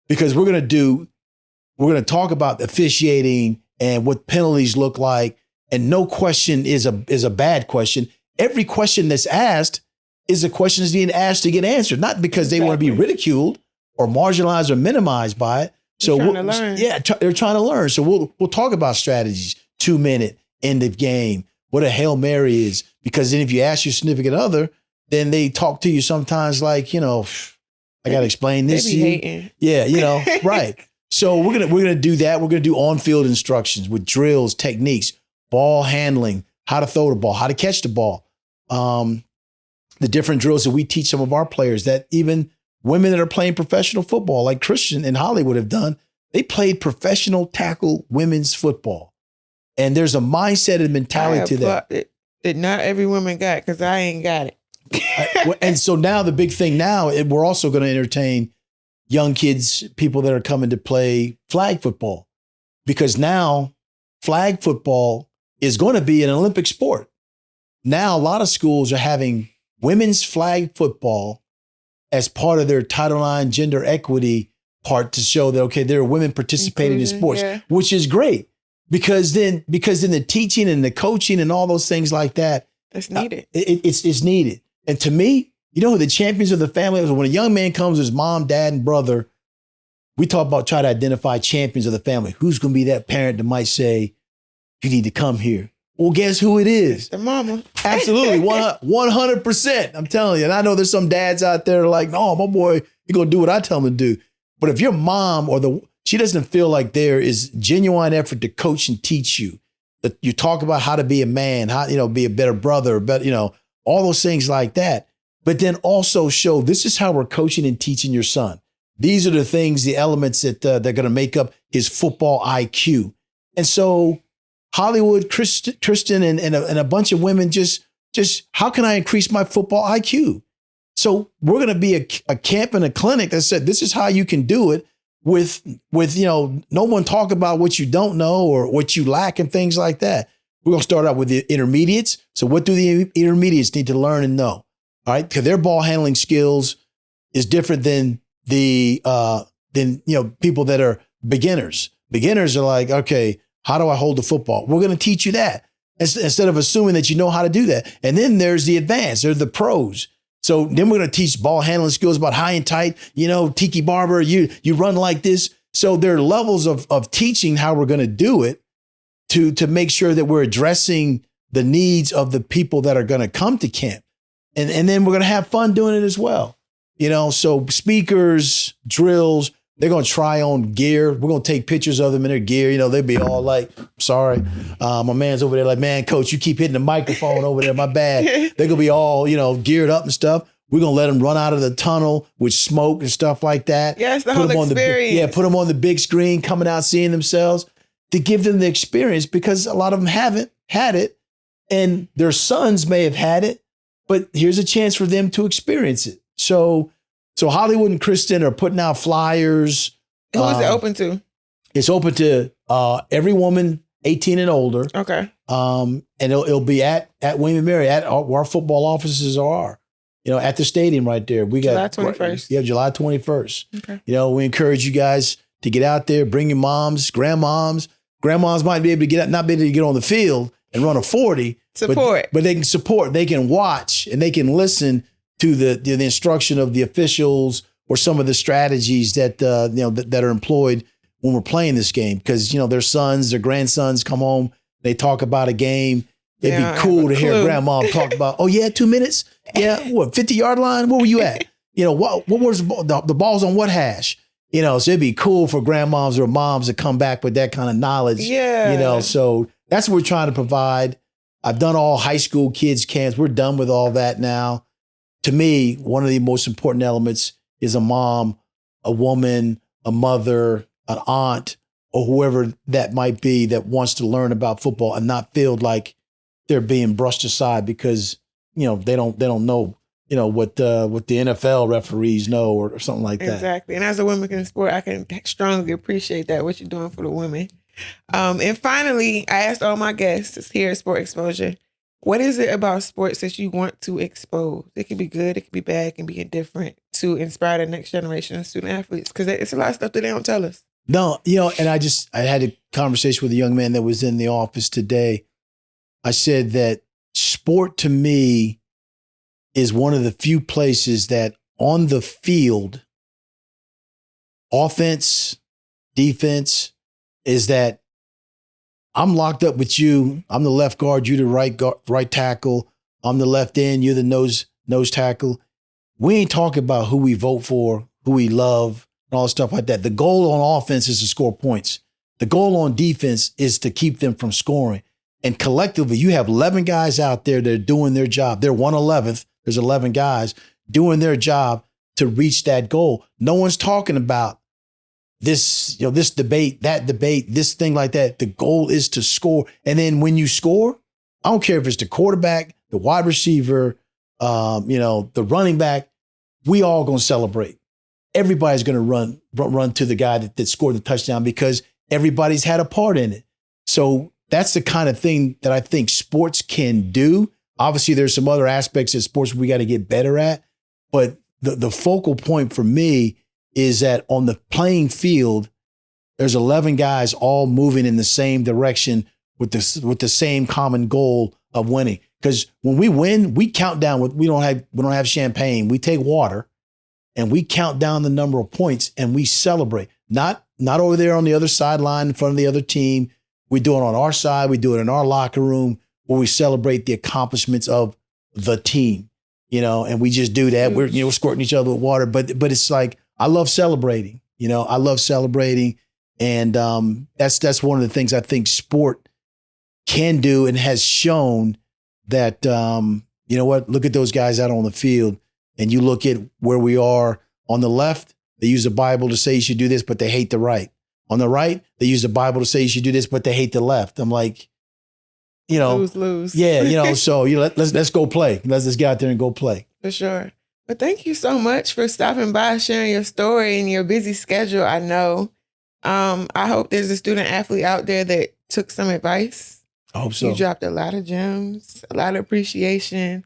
because we're going to talk about officiating and what penalties look like. And no question is a bad question. Every question that's asked is a question that's being asked to get answered, not because they want to be ridiculed or marginalized or minimized by it. So they're trying to learn. Yeah, they're trying to learn. So we'll talk about strategies, 2-minute, end of game, what a Hail Mary is. Because then if you ask your significant other, then they talk to you sometimes like, I got to explain this to you. Hating. Yeah, right. So we're gonna do that. We're gonna do on-field instructions with drills, techniques, ball handling, how to throw the ball, how to catch the ball. The different drills that we teach some of our players that even women that are playing professional football, like Christian and Hollywood have done, they played professional tackle women's football. And there's a mindset and mentality to that. That not every woman got, because I ain't got it. And so now the big thing now, we're also going to entertain young kids, people that are coming to play flag football, because now flag football is going to be an Olympic sport. Now a lot of schools are having women's flag football as part of their Title IX gender equity part to show that, okay, there are women participating in sports, which is great. Because then the teaching and the coaching and all those things like that, it's needed. It's needed. And to me, you know who the champions of the family is? When a young man comes with his mom, dad, and brother, we talk about try to identify champions of the family. Who's going to be that parent that might say, you need to come here? Well, guess who it is? It's the mama. Absolutely, 100%. I'm telling you. And I know there's some dads out there like, no, my boy, you're going to do what I tell him to do. But if your mom she doesn't feel like there is genuine effort to coach and teach you, that you talk about how to be a man, how, be a better brother, all those things like that. But then also show this is how we're coaching and teaching your son. These are the things, the elements that they're going to make up his football IQ. And so Hollywood, Tristan, and a bunch of women just how can I increase my football IQ? So we're going to be a camp and a clinic that said, this is how you can do it with no one talk about what you don't know or what you lack and things like that. We're going to start out with the intermediates. So what do the intermediates need to learn and know? All right. Because their ball handling skills is different than people that are beginners. Beginners are like, okay, how do I hold the football? We're going to teach you that instead of assuming that you know how to do that. And then there's the advanced, there's the pros. So then we're going to teach ball handling skills about high and tight, Tiki Barber, you run like this. So there are levels of teaching how we're going to do it to make sure that we're addressing the needs of the people that are going to come to camp. And then we're going to have fun doing it as well. So speakers, drills, they're going to try on gear. We're going to take pictures of them in their gear. They'll be all like, sorry, my man's over there like, man, coach, you keep hitting the microphone over there. My bad. They're going to be all, geared up and stuff. We're going to let them run out of the tunnel with smoke and stuff like that. Yes, the whole experience. Put them on the big screen, coming out, seeing themselves to give them the experience, because a lot of them haven't had it and their sons may have had it, but here's a chance for them to experience it. So Hollywood and Kristen are putting out flyers. Who is it open to? It's open to every woman 18 and older. Okay. And it'll be at William & Mary, at where our football offices are, at the stadium right there. We got July 21st. Yeah, July 21st. Okay. We encourage you guys to get out there, bring your moms, grandmoms. Grandmoms might be able to not be able to get on the field and run a 40. Support. But they can support. They can watch and they can listen to the instruction of the officials or some of the strategies that that are employed when we're playing this game. Because their sons, their grandsons come home, they talk about a game. It'd be cool to hear grandma talk about, 2 minutes? Yeah, 50-yard line? Where were you at? What was the ball's on what hash? So it'd be cool for grandmoms or moms to come back with that kind of knowledge. Yeah. So that's what we're trying to provide. I've done all high school kids camps. We're done with all that now. To me, one of the most important elements is a mom, a woman, a mother, an aunt, or whoever that might be that wants to learn about football and not feel like they're being brushed aside because, they don't know, what the NFL referees know or something like that. Exactly. And as a woman in sport, I can strongly appreciate that, what you're doing for the women. And finally, I asked all my guests here at Sport Exposure, what is it about sports that you want to expose? It can be good, it can be bad, it can be indifferent, to inspire the next generation of student athletes, because it's a lot of stuff that they don't tell us. No, and I had a conversation with a young man that was in the office today. I said that sport to me is one of the few places that on the field, offense, defense, is that I'm locked up with you. I'm the left guard, you the right tackle. I'm the left end, you're the nose tackle. We ain't talking about who we vote for, who we love, and all stuff like that. The goal on offense is to score points. The goal on defense is to keep them from scoring. And collectively, you have 11 guys out there that are doing their job. They're 1/11th. There's 11 guys doing their job to reach that goal. No one's talking about this debate, that debate, this thing like that. The goal is to score. And then when you score, I don't care if it's the quarterback, the wide receiver, the running back, we all going to celebrate. Everybody's going to run to the guy that scored the touchdown because everybody's had a part in it. So that's the kind of thing that I think sports can do. Obviously, there's some other aspects of sports we got to get better at. But the focal point for me is that on the playing field, there's 11 guys all moving in the same direction with the same common goal of winning. Because when we win, we count down. We don't have champagne. We take water, and we count down the number of points, and we celebrate. Not over there on the other sideline in front of the other team. We do it on our side. We do it in our locker room where we celebrate the accomplishments of the team. And we just do that. We're squirting each other with water, but it's like I love celebrating. I love celebrating, and that's one of the things I think sport can do and has shown that. Look at those guys out on the field, and you look at where we are on the left. They use the Bible to say you should do this, but they hate the right. On the right, they use the Bible to say you should do this, but they hate the left. I'm like, lose. Yeah, so let's go play. Let's get out there and go play. For sure. But thank you so much for stopping by, sharing your story and your busy schedule. I know. I hope there's a student athlete out there that took some advice. I hope so. You dropped a lot of gems, a lot of appreciation,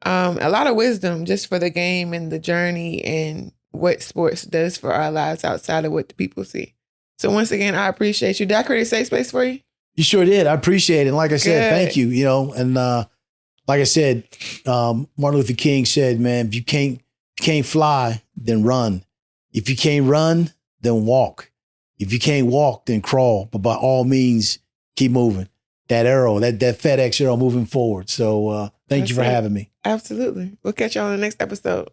a lot of wisdom just for the game and the journey and what sports does for our lives outside of what the people see. So once again, I appreciate you. Did I create a safe space for you? You sure did. I appreciate it. And like I said, thank you, and like I said, Martin Luther King said, man, if you can't fly, then run. If you can't run, then walk. If you can't walk, then crawl. But by all means, keep moving. That arrow, that FedEx arrow moving forward. So thank you for having me. Absolutely. We'll catch you on the next episode.